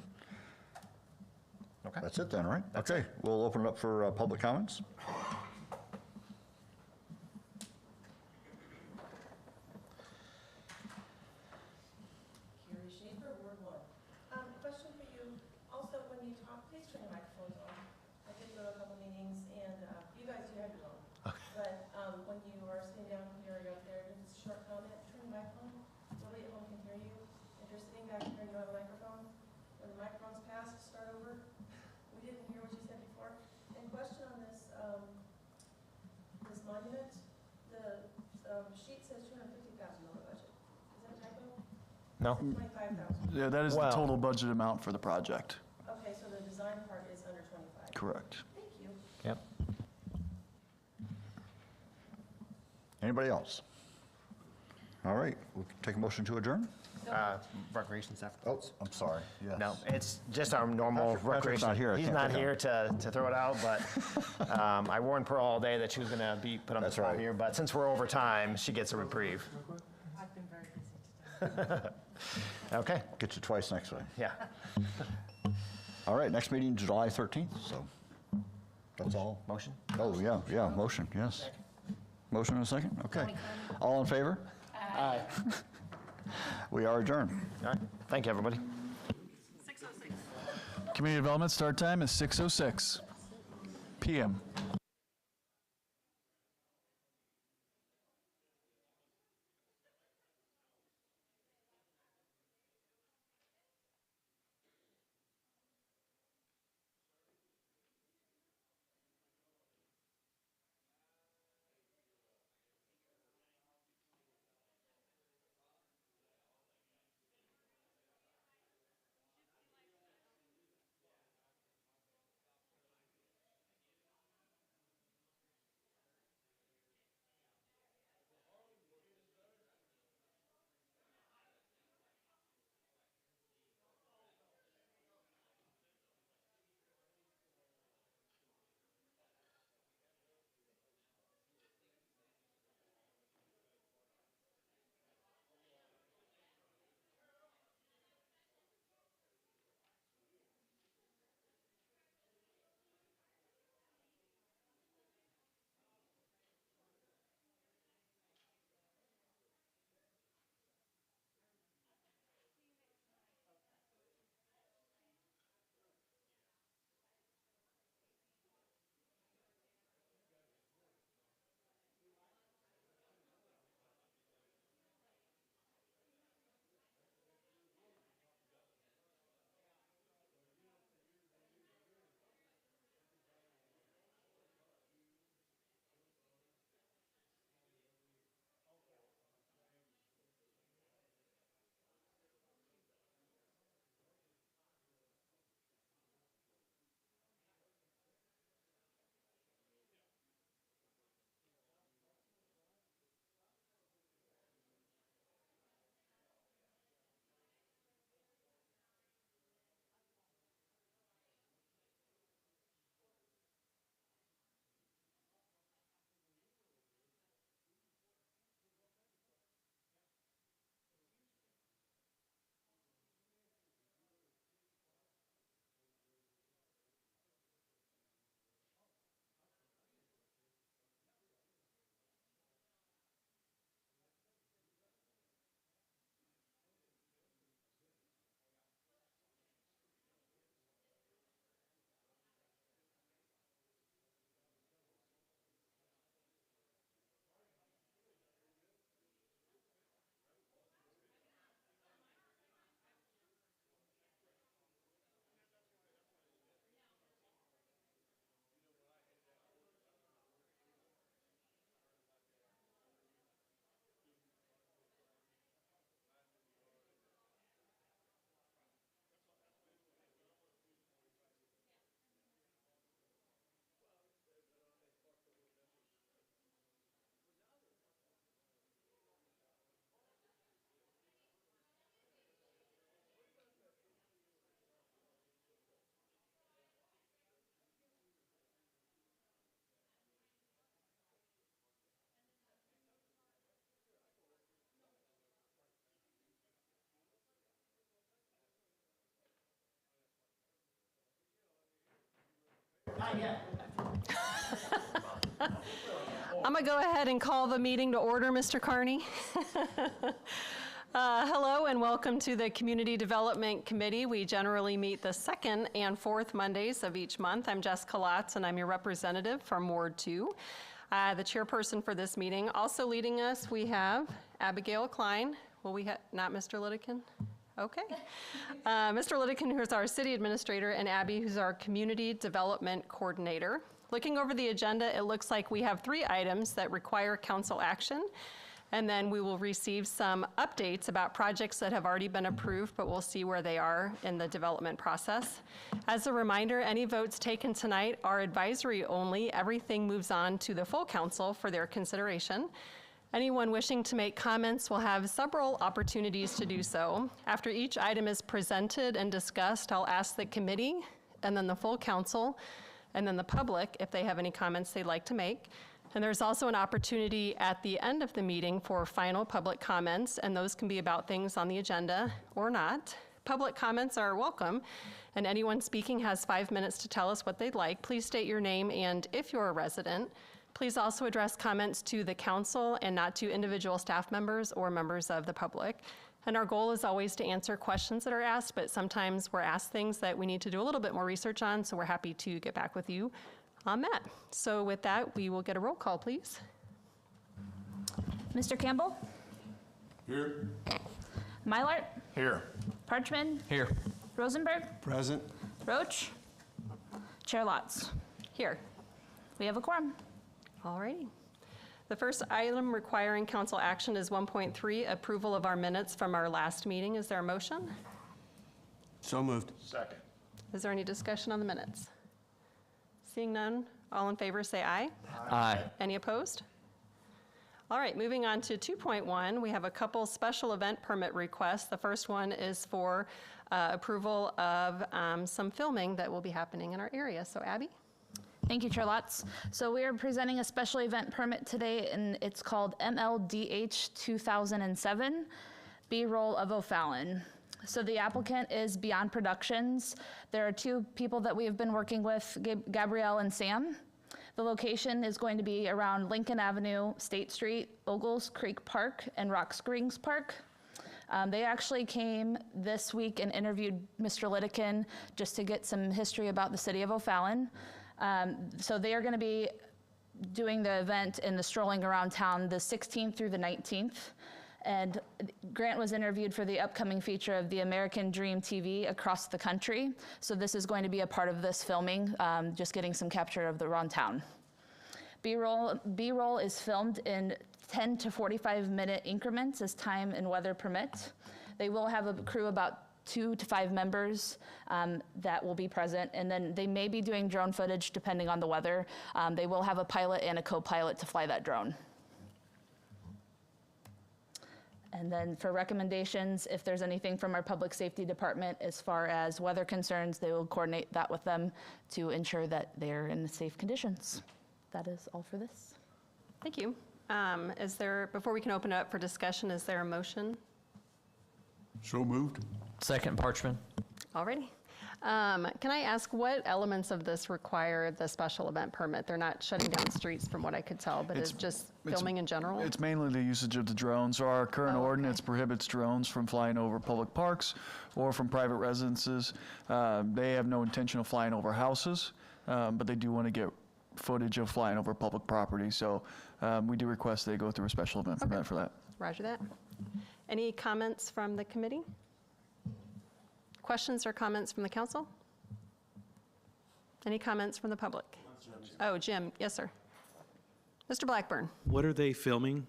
Speaker 4: Okay.
Speaker 5: That's it then, right? Okay, we'll open it up for public comments.
Speaker 13: Carrie Schaefer, Ward 1. Question for you. Also, when you talk, please turn your microphones on. I did go to a couple meetings, and you guys do have your own. But when you are sitting down here or up there, just a short comment, turn your microphone. Nobody at home can hear you. If you're sitting back here and you don't have a microphone, when the microphone's passed, start over. We didn't hear what you said before. And question on this, this monument, the sheet says $250,000 budget. Is that a typo?
Speaker 4: No.
Speaker 13: 25,000.
Speaker 7: Yeah, that is the total budget amount for the project.
Speaker 13: Okay, so the design part is under 25.
Speaker 7: Correct.
Speaker 13: Thank you.
Speaker 4: Yep.
Speaker 5: Anybody else? All right, we'll take a motion to adjourn.
Speaker 4: Recreation staff.
Speaker 5: Oh, I'm sorry, yes.
Speaker 4: No, it's just our normal
Speaker 5: Patrick's
Speaker 4: recreation.
Speaker 5: not here. I
Speaker 4: He's
Speaker 5: can't
Speaker 4: not
Speaker 5: pick
Speaker 4: here to throw it out, but I warned Pearl all day that she was going to be put on the
Speaker 5: That's
Speaker 4: spot
Speaker 5: right.
Speaker 4: here. But since we're over time, she gets a reprieve.
Speaker 13: I've been very busy today.
Speaker 4: Okay.
Speaker 5: Get you twice next week.
Speaker 4: Yeah.
Speaker 5: All right, next meeting, July 13th, so that's all.
Speaker 4: Motion?
Speaker 5: Oh, yeah, motion, yes. Motion and a second, okay. All in favor?
Speaker 4: Aye.
Speaker 5: We are adjourned.
Speaker 4: All right. Thank you, everybody.
Speaker 12: 6:06.
Speaker 7: Community development start time is 6:06 p.m.
Speaker 12: I'm going to go ahead and call the meeting to order, Mr. Carney. Hello and welcome to the Community Development Committee. We generally meet the second and fourth Mondays of each month. I'm Jessica Lotz and I'm your representative from Ward 2, the chairperson for this meeting. Also leading us, we have Abigail Klein. Well, we have, not Mr. Lidekin? Okay. Mr. Lidekin, who's our city administrator, and Abby, who's our community development coordinator. Looking over the agenda, it looks like we have 3 items that require council action, and then we will receive some updates about projects that have already been approved, but we'll see where they are in the development process. As a reminder, any votes taken tonight are advisory only. Everything moves on to the full council for their consideration. Anyone wishing to make comments will have several opportunities to do so. After each item is presented and discussed, I'll ask the committee, and then the full council, and then the public if they have any comments they'd like to make. And there's also an opportunity at the end of the meeting for final public comments, and those can be about things on the agenda or not. Public comments are welcome, and anyone speaking has 5 minutes to tell us what they'd like. Please state your name and if you're a resident. Please also address comments to the council and not to individual staff members or members of the public. And our goal is always to answer questions that are asked, but sometimes we're asked things that we need to do a little bit more research on, so we're happy to get back with you on that. So with that, we will get a roll call, please.
Speaker 14: Mr. Campbell?
Speaker 1: Here.
Speaker 14: Mylart?
Speaker 2: Here.
Speaker 14: Parchman?
Speaker 2: Here.
Speaker 14: Rosenberg?
Speaker 1: Present.
Speaker 14: Roach? Chair Lotz?
Speaker 12: Here.
Speaker 14: We have a quorum.
Speaker 12: All righty. The first item requiring council action is 1.3, approval of our minutes from our last meeting. Is there a motion?
Speaker 1: So moved.
Speaker 2: Second.
Speaker 12: Is there any discussion on the minutes? Seeing none, all in favor say aye.
Speaker 2: Aye.
Speaker 12: Any opposed? All right, moving on to 2.1, we have a couple special event permit requests. The first one is for approval of some filming that will be happening in our area. So Abby?
Speaker 14: Thank you, Chair Lotz. So we are presenting a special event permit today, and it's called MLDH 2007, B-Roll of O'Fallon. So the applicant is Beyond Productions. There are 2 people that we have been working with, Gabrielle and Sam. The location is going to be around Lincoln Avenue, State Street, Ogles Creek Park, and Rock Springs Park. They actually came this week and interviewed Mr. Lidekin just to get some history about the city of O'Fallon. So they are going to be doing the event in the strolling around town the 16th through the 19th. And Grant was interviewed for the upcoming feature of the American Dream TV across the country. So this is going to be a part of this filming, just getting some capture of the around town. B-roll is filmed in 10 to 45-minute increments as time and weather permit. They will have a crew about 2 to 5 members that will be present, and then they may be doing drone footage depending on the weather. They will have a pilot and a co-pilot to fly that drone. And then for recommendations, if there's anything from our public safety department as far as weather concerns, they will coordinate that with them to ensure that they're in safe conditions. That is all for this.
Speaker 12: Thank you. Is there, before we can open it up for discussion, is there a motion?
Speaker 1: So moved.
Speaker 2: Second, Parchman.
Speaker 12: Alrighty. Can I ask what elements of this require the special event permit? They're not shutting down streets from what I could tell, but it's just filming in general?
Speaker 7: It's mainly the usage of the drones. So our current
Speaker 12: Oh, okay.
Speaker 7: ordinance prohibits drones from flying over public parks or from private residences. They have no intention of flying over houses, but they do want to get footage of flying over public property. So we do request they go through a special event permit for that.
Speaker 12: Roger that. Any comments from the committee? Questions or comments from the council? Any comments from the public? Oh, Jim, yes, sir. Mr. Blackburn.
Speaker 15: What are they filming?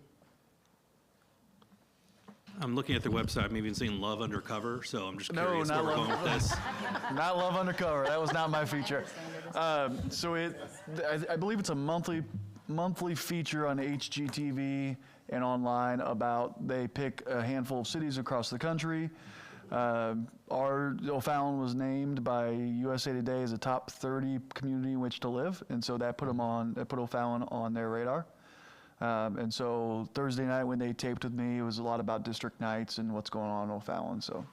Speaker 15: I'm looking at their website, I'm even seeing Love Undercover, so I'm just curious where we're going with this.
Speaker 7: Not Love Undercover. That was not my feature. So I believe it's a monthly feature on HGTV and online about, they pick a handful of cities across the country. Our O'Fallon was named by USA Today as a top 30 community in which to live, and so that put O'Fallon on their radar. And so Thursday night when they taped with me, it was a lot about district nights and what's going on in O'Fallon. So,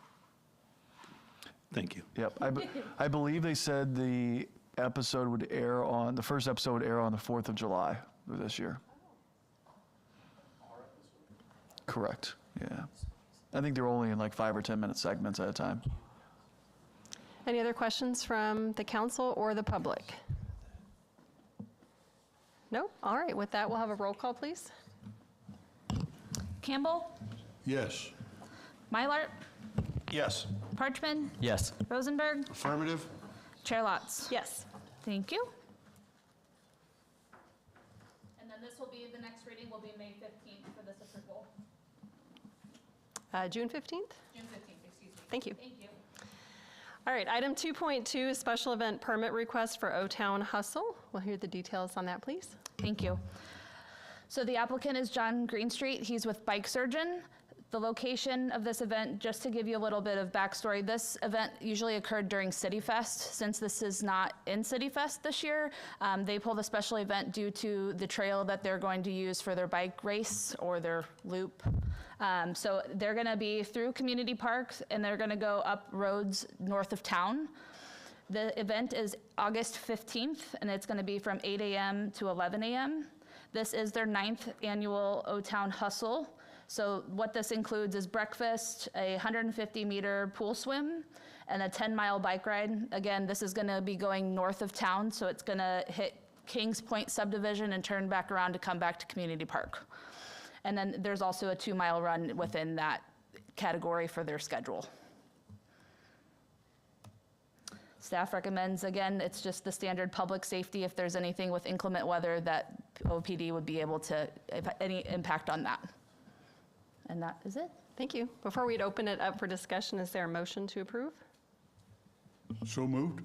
Speaker 15: thank you.
Speaker 7: Yep, I believe they said the episode would air the first episode would air on the 4th of July of this year. Correct, yeah. I think they're only in like 5 or 10 minute segments at a time.
Speaker 12: Any other questions from the council or the public? Nope. All right, with that, we'll have a roll call, please.
Speaker 14: Campbell,
Speaker 10: Yes.
Speaker 14: Mylart,
Speaker 10: Yes.
Speaker 14: Parchman,
Speaker 5: Yes.
Speaker 14: Rosenberg,
Speaker 1: Affirmative?
Speaker 14: Chair Lots.
Speaker 12: Yes.
Speaker 14: Thank you. And then this will be, the next reading will be May 15th for this approval.
Speaker 12: June 15th?
Speaker 14: June 15th, excuse me.
Speaker 12: Thank you.
Speaker 14: Thank you.
Speaker 12: All right, item 2.2 is special event permit request for O-Town Hustle. We'll hear the details on that, please.
Speaker 14: Thank you. So the applicant is John Greenstreet. He's with Bike Surgeon. The location of this event, just to give you a little bit of backstory, this event usually occurred during City Fest. Since this is not in City Fest this year, they pulled a special event due to the trail that they're going to use for their bike race or their loop. So they're gonna be through community parks and they're gonna go up roads north of town. The event is August 15th and it's gonna be from 8 a.m. to 11 a.m. This is their 9th annual O-Town Hustle. So what this includes is breakfast, a 150-meter pool swim, and a 10-mile bike ride. Again, this is gonna be going north of town, so it's gonna hit Kings Point subdivision and turn back around to come back to Community Park. And then there's also a 2-mile run within that category for their schedule. Staff recommends, again, it's just the standard public safety if there's anything with inclement weather that OPD would be able to, if any impact on that. And that is it.
Speaker 12: Thank you. Before we'd open it up for discussion, is there a motion to approve?
Speaker 10: So moved.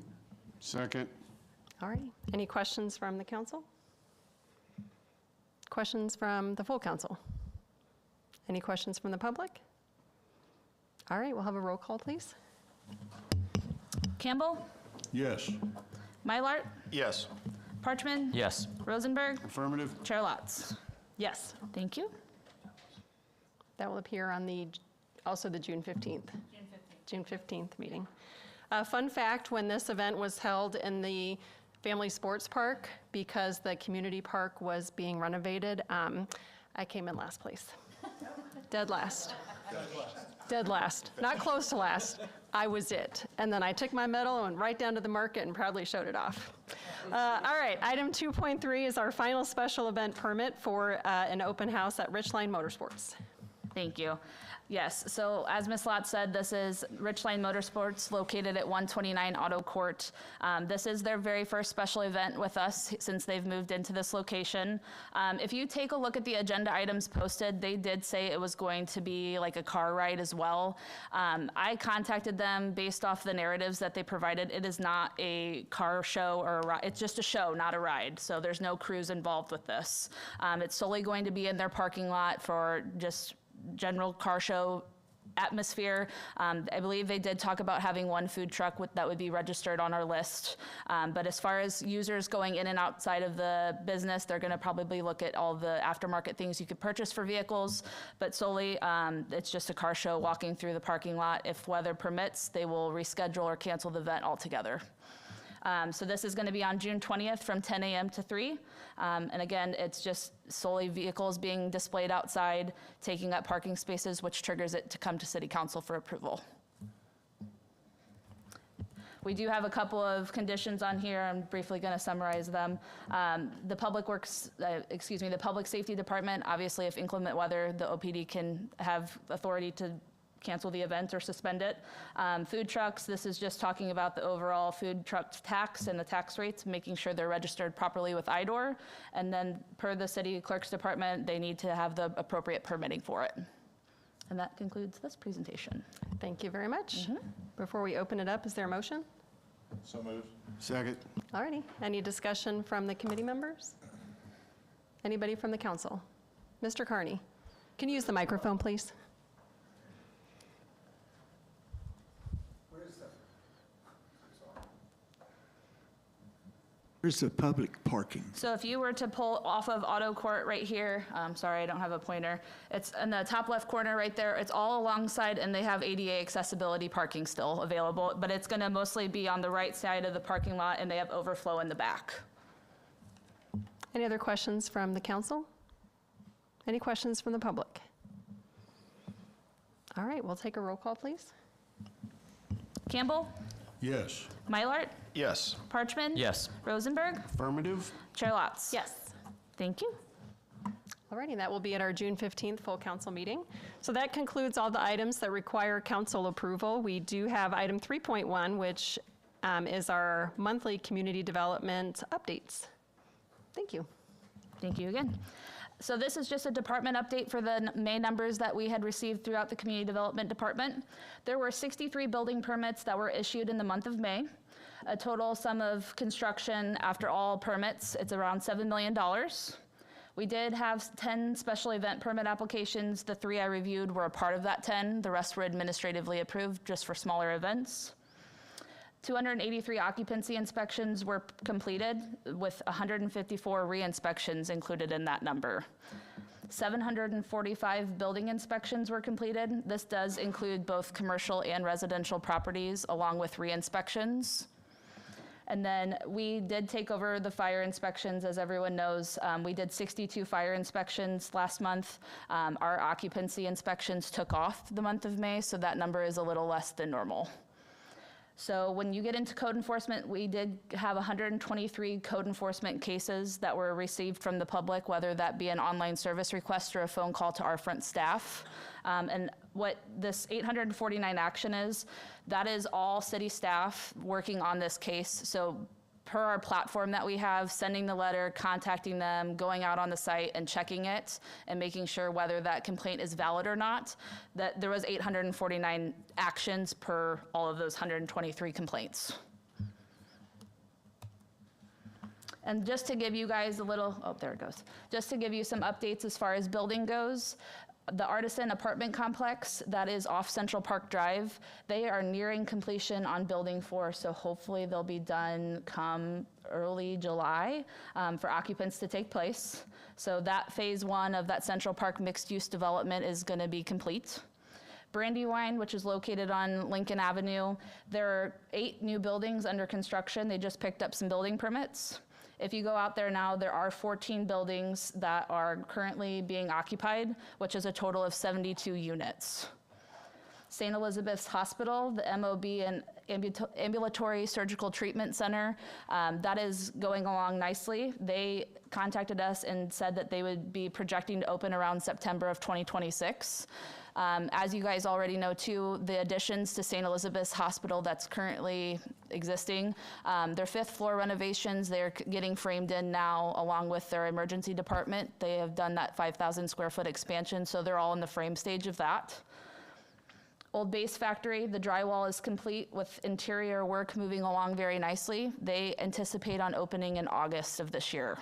Speaker 1: Second.
Speaker 12: All right. Any questions from the council? Questions from the full council? Any questions from the public? All right, we'll have a roll call, please.
Speaker 14: Campbell,
Speaker 10: Yes.
Speaker 14: Mylart,
Speaker 10: Yes.
Speaker 14: Parchman,
Speaker 5: Yes.
Speaker 14: Rosenberg,
Speaker 1: Affirmative?
Speaker 14: Chair Lots.
Speaker 12: Yes.
Speaker 14: Thank you.
Speaker 12: That will appear on also the June 15th. June 15th meeting. Fun fact, when this event was held in the Family Sports Park, because the community park was being renovated, I came in last place. Dead last. Dead last. Not close to last. I was it. And then I took my medal and went right down to the market and proudly showed it off. All right, item 2.3 is our final special event permit for an open house at Richline Motorsports.
Speaker 14: Thank you. Yes, so as Ms. Lott said, this is Richline Motorsports located at 129 Auto Court. This is their very first special event with us since they've moved into this location. If you take a look at the agenda items posted, they did say it was going to be like a car ride as well. I contacted them based off the narratives that they provided. It is not a car show or a ride. It's just a show, not a ride. So there's no crews involved with this. It's solely going to be in their parking lot for just general car show atmosphere. I believe they did talk about having one food truck that would be registered on our list. But as far as users going in and outside of the business, they're gonna probably look at all the aftermarket things you could purchase for vehicles, but solely it's just a car show walking through the parking lot. If weather permits, they will reschedule or cancel the event altogether. So this is going to be on June 20th from 10 a.m. to 3. And again, it's just solely vehicles being displayed outside, taking up parking spaces, which triggers it to come to City Council for approval. We do have a couple of conditions on here. I'm briefly going to summarize them. The Public Safety Department, obviously if inclement weather, the OPD can have authority to cancel the event or suspend it. Food trucks, this is just talking about the overall food truck tax and the tax rates, making sure they're registered properly with IDOR. And then per the city clerk's department, they need to have the appropriate permitting for it. And that concludes this presentation.
Speaker 12: Thank you very much. Before we open it up, is there a motion?
Speaker 10: So moved.
Speaker 1: Second.
Speaker 12: All righty. Any discussion from the committee members? Anybody from the council? Mr. Carney, can you use the microphone, please?
Speaker 16: Where's the public parking?
Speaker 14: So if you were to pull off of Auto Court right here, sorry, I don't have a pointer. It's in the top left corner right there. It's all alongside, and they have ADA accessibility parking still available, but it's gonna mostly be on the right side of the parking lot, and they have overflow in the back.
Speaker 12: Any other questions from the council? Any questions from the public? All right, we'll take a roll call, please.
Speaker 14: Campbell?
Speaker 16: Yes.
Speaker 14: Mylart?
Speaker 11: Yes.
Speaker 14: Parchman?
Speaker 15: Yes.
Speaker 14: Rosenberg?
Speaker 1: Affirmative?
Speaker 14: Chair Lots?
Speaker 12: Yes.
Speaker 14: Thank you.
Speaker 12: Alrighty, that will be at our June 15th full council meeting. So that concludes all the items that require council approval. We do have item 3.1, which is our monthly community development updates. Thank you.
Speaker 14: Thank you again. So this is just a department update for the May numbers that we had received throughout the Community Development Department. There were 63 building permits that were issued in the month of May. A total sum of construction after all permits, it's around $7 million. We did have 10 special event permit applications. The 3 I reviewed were a part of that 10. The rest were administratively approved just for smaller events. 283 occupancy inspections were completed, with 154 re-inspections included in that number. 745 building inspections were completed. This does include both commercial and residential properties, along with re-inspections. And then we did take over the fire inspections, as everyone knows. We did 62 fire inspections last month. Our occupancy inspections took off the month of May, so that number is a little less than normal. So when you get into code enforcement, we did have 123 code enforcement cases that were received from the public, whether that be an online service request or a phone call to our front staff. And what this 849 action is, that is all city staff working on this case. So per our platform that we have, sending the letter, contacting them, going out on the site and checking it and making sure whether that complaint is valid or not, that there was 849 actions per all of those 123 complaints. And just to give you guys a little, oh, there it goes. Just to give you some updates as far as building goes, the Artisan apartment complex that is off Central Park Drive, they are nearing completion on building 4, so hopefully they'll be done come early July for occupants to take place. So that phase 1 of that Central Park mixed-use development is gonna be complete. Brandywine, which is located on Lincoln Avenue, there are 8 new buildings under construction. They just picked up some building permits. If you go out there now, there are 14 buildings that are currently being occupied, which is a total of 72 units. St. Elizabeth's Hospital, the MOB and Ambulatory Surgical Treatment Center, that is going along nicely. They contacted us and said that they would be projecting to open around September of 2026. As you guys already know too, the additions to St. Elizabeth's Hospital that's currently existing, their 5th floor renovations, they're getting framed in now along with their emergency department. They have done that 5,000 square foot expansion, so they're all in the frame stage of that. Old Base Factory, the drywall is complete with interior work moving along very nicely. They anticipate on opening in August of this year.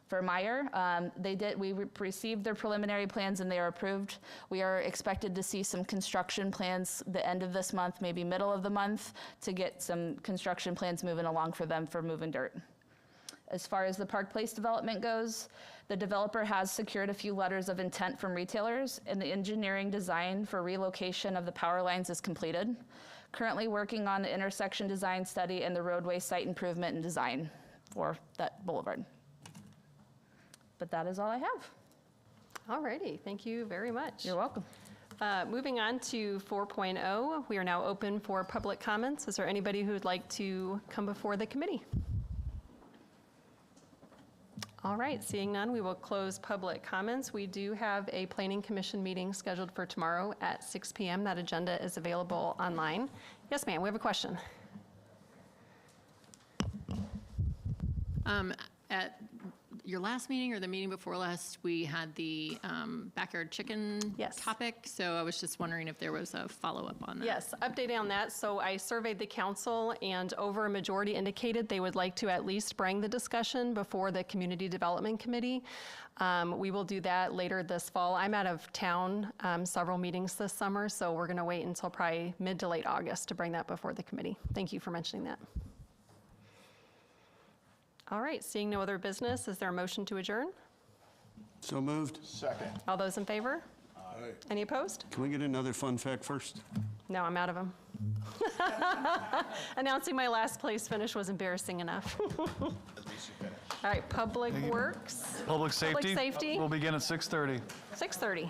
Speaker 14: For Meyer, we received their preliminary plans and they are approved. We are expected to see some construction plans the end of this month, maybe middle of the month, to get some construction plans moving along for them for moving dirt. As far as the Park Place development goes, the developer has secured a few letters of intent from retailers, and the engineering design for relocation of the power lines is completed. Currently working on the intersection design study and the roadway site improvement and design for that boulevard. But that is all I have.
Speaker 12: All righty, thank you very much.
Speaker 14: You're welcome.
Speaker 12: Moving on to 4.0, we are now open for public comments. Is there anybody who would like to come before the committee? All right, seeing none, we will close public comments. We do have a planning commission meeting scheduled for tomorrow at 6 p.m. That agenda is available online. Yes, ma'am, we have a question.
Speaker 8: At your last meeting or the meeting before last, we had the backyard chicken topic. So I was just wondering if there was a follow-up on that.
Speaker 12: Yes, update on that. So I surveyed the council and over a majority indicated they would like to at least bring the discussion before the Community Development Committee. We will do that later this fall. I'm out of town several meetings this summer, so we're gonna wait until probably mid to late August to bring that before the committee. Thank you for mentioning that. All right, seeing no other business, is there a motion to adjourn?
Speaker 1: So moved.
Speaker 11: Second.
Speaker 12: All those in favor? Any opposed?
Speaker 1: Can we get another fun fact first?
Speaker 12: No, I'm out of them. Announcing my last place finish was embarrassing enough. All right, Public Works.
Speaker 7: Public safety?
Speaker 12: Public safety,
Speaker 7: We'll begin at 6:30.
Speaker 12: 6:30.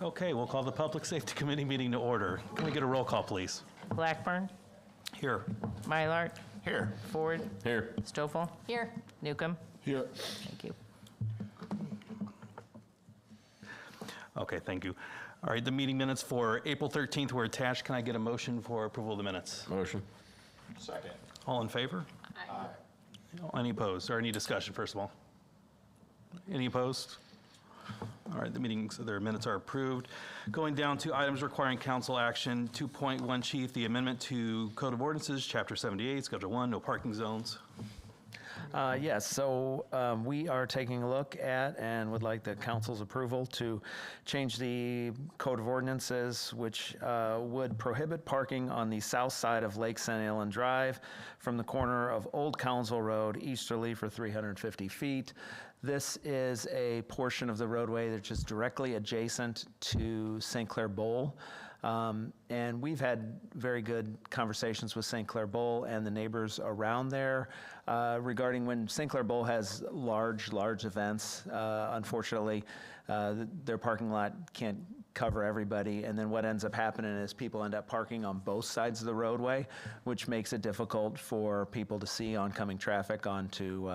Speaker 15: Okay, we'll call the Public Safety Committee meeting to order. Can we get a roll call, please?
Speaker 17: Blackburn.
Speaker 15: Here.
Speaker 17: Mylart.
Speaker 15: Here.
Speaker 17: Ford.
Speaker 15: Here.
Speaker 17: Stoffel.
Speaker 8: Here.
Speaker 17: Newcomb.
Speaker 10: Here.
Speaker 17: Thank you.
Speaker 15: Okay, thank you. All right, the meeting minutes for April 13th were attached. Can I get a motion for approval of the minutes?
Speaker 2: Motion.
Speaker 10: Second.
Speaker 15: All in favor?
Speaker 10: Aye.
Speaker 15: Any opposed, or any discussion, first of all? Any opposed? All right, their minutes are approved. Going down to items requiring council action, 2.1, Chief, the amendment to Code of Ordinances, Chapter 78, Schedule 1, no parking zones.
Speaker 18: Yes, so we are taking a look at and would like the council's approval to change the Code of Ordinances, which would prohibit parking on the south side of Lake St. Ellen Drive from the corner of Old Council Road easterly for 350 feet. This is a portion of the roadway that's just directly adjacent to St. Clair Bowl. And we've had very good conversations with St. Clair Bowl and the neighbors around there regarding when St. Clair Bowl has large events. Unfortunately, their parking lot can't cover everybody, and then what ends up happening is people end up parking on both sides of the roadway, which makes it difficult for people to see oncoming traffic onto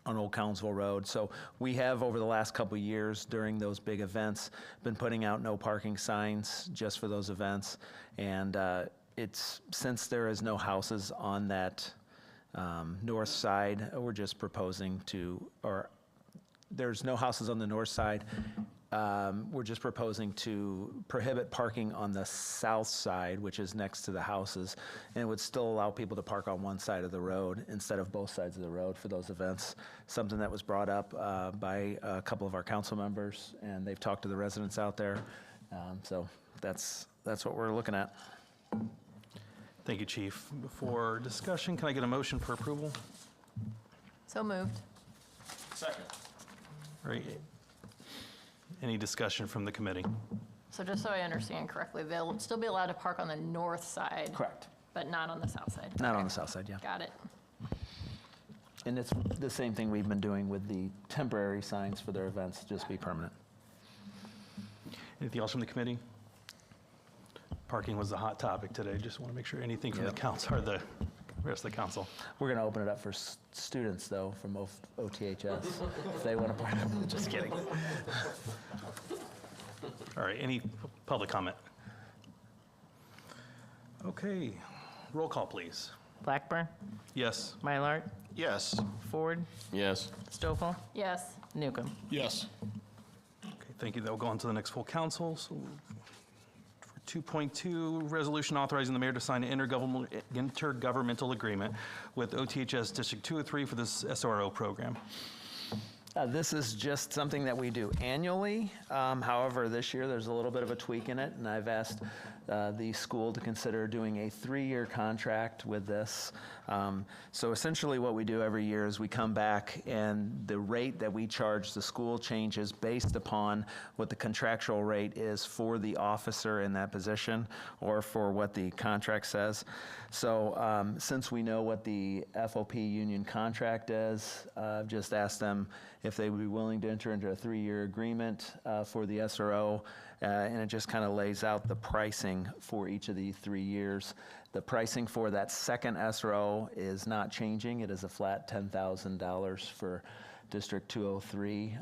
Speaker 18: on Old Council Road. So we have, over the last couple of years during those big events, been putting out no parking signs just for those events. And since there is no houses on that north side, we're just proposing there's no houses on the north side. We're just proposing to prohibit parking on the south side, which is next to the houses, and it would still allow people to park on one side of the road instead of both sides of the road for those events. Something that was brought up by a couple of our council members, and they've talked to the residents out there. So that's what we're looking at.
Speaker 15: Thank you, Chief. Before discussion, can I get a motion for approval?
Speaker 8: So moved.
Speaker 10: Second.
Speaker 15: All right. Any discussion from the committee?
Speaker 8: So just so I understand correctly, they'll still be allowed to park on the north side?
Speaker 18: Correct.
Speaker 8: But not on the south side?
Speaker 18: Not
Speaker 8: Okay.
Speaker 18: on the south side, yeah.
Speaker 8: Got it.
Speaker 18: And it's the same thing we've been doing with the temporary signs for their events, just be permanent.
Speaker 15: Anything else from the committee? Parking was the hot topic today. Just want to make sure anything from the council or the rest of the council.
Speaker 18: We're going to open it up for students, though, from OTHS, if they want to park. Just kidding.
Speaker 15: All right, any public comment? Okay, roll call, please.
Speaker 17: Blackburn.
Speaker 15: Yes.
Speaker 17: Mylart.
Speaker 11: Yes.
Speaker 17: Ford.
Speaker 2: Yes.
Speaker 17: Stoffel.
Speaker 8: Yes.
Speaker 17: Newcomb.
Speaker 10: Yes.
Speaker 15: Okay, thank you. That will go on to the next full council. So for 2.2, resolution authorizing the mayor to sign an intergovernmental agreement with OTHS District 203 for this SRO program.
Speaker 18: This is just something that we do annually. However, this year there's a little bit of a tweak in it, and I've asked the school to consider doing a 3-year contract with this. So essentially what we do every year is we come back and the rate that we charge the school changes based upon what the contractual rate is for the officer in that position or for what the contract says. So since we know what the FOP union contract is, I've just asked them if they would be willing to enter into a 3-year agreement for the SRO, and it just kind of lays out the pricing for each of the 3 years. The pricing for that second SRO is not changing. It is a flat $10,000 for District 203.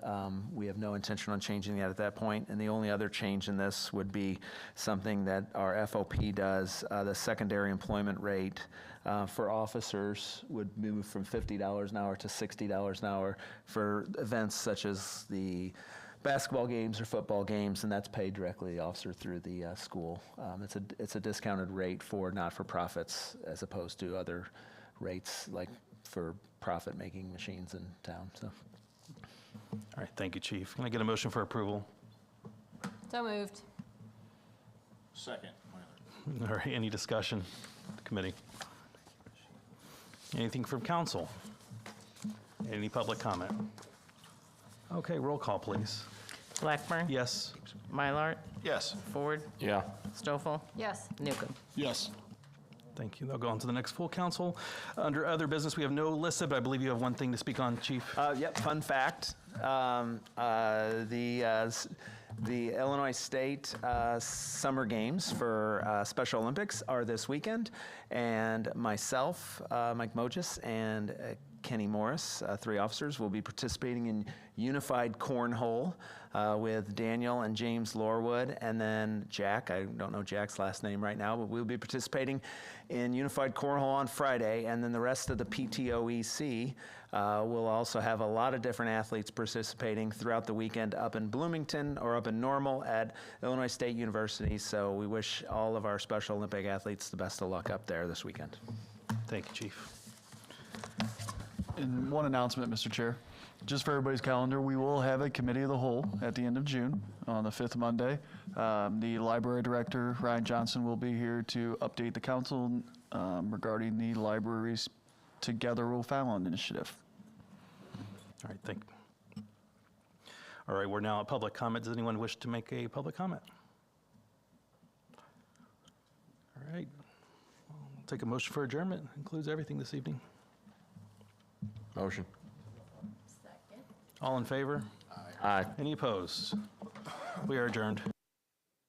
Speaker 18: We have no intention on changing that at that point, and the only other change in this would be something that our FOP does. The secondary employment rate for officers would move from $50 an hour to $60 an hour for events such as the basketball games or football games, and that's paid directly to the officer through the school. It's a discounted rate for not-for-profits as opposed to other rates like for profit-making machines in town. So,
Speaker 15: all right, thank you, Chief. Can I get a motion for approval?
Speaker 8: So moved.
Speaker 10: Second.
Speaker 15: All right, any discussion, committee? Anything from council? Any public comment? Okay, roll call, please.
Speaker 17: Blackburn.
Speaker 15: Yes.
Speaker 17: Mylart.
Speaker 11: Yes.
Speaker 17: Ford.
Speaker 2: Yeah.
Speaker 17: Stoffel.
Speaker 8: Yes.
Speaker 17: Newcomb.
Speaker 10: Yes.
Speaker 15: Thank you. They'll go on to the next full council. Under other business, we have no listed, but I believe you have one thing to speak on, Chief.
Speaker 18: Yep, fun fact. The Illinois State Summer Games for Special Olympics are this weekend, and myself, Mike Mogis, and Kenny Morris, 3 officers, will be participating in Unified Cornhole with Daniel and James Lorwood, and then Jack, I don't know Jack's last name right now, but we'll be participating in Unified Cornhole on Friday, and then the rest of the PTOEC will also have a lot of different athletes participating throughout the weekend up in Bloomington or up in Normal at Illinois State University, so we wish all of our Special Olympic athletes the best of luck up there this weekend.
Speaker 15: Thank you, Chief.
Speaker 7: And one announcement, Mr. Chair. Just for everybody's calendar, we will have a committee of the whole at the end of June on the 5th Monday. The library director, Ryan Johnson, will be here to update the council regarding the Libraries Together O'Fallon initiative.
Speaker 15: All right, thank you. All right, we're now at public comment. Does anyone wish to make a public comment? All right, I'll take a motion for adjournment. Includes everything this evening.
Speaker 2: Motion.
Speaker 15: All in favor?
Speaker 2: Aye.
Speaker 15: Any opposed? We are adjourned.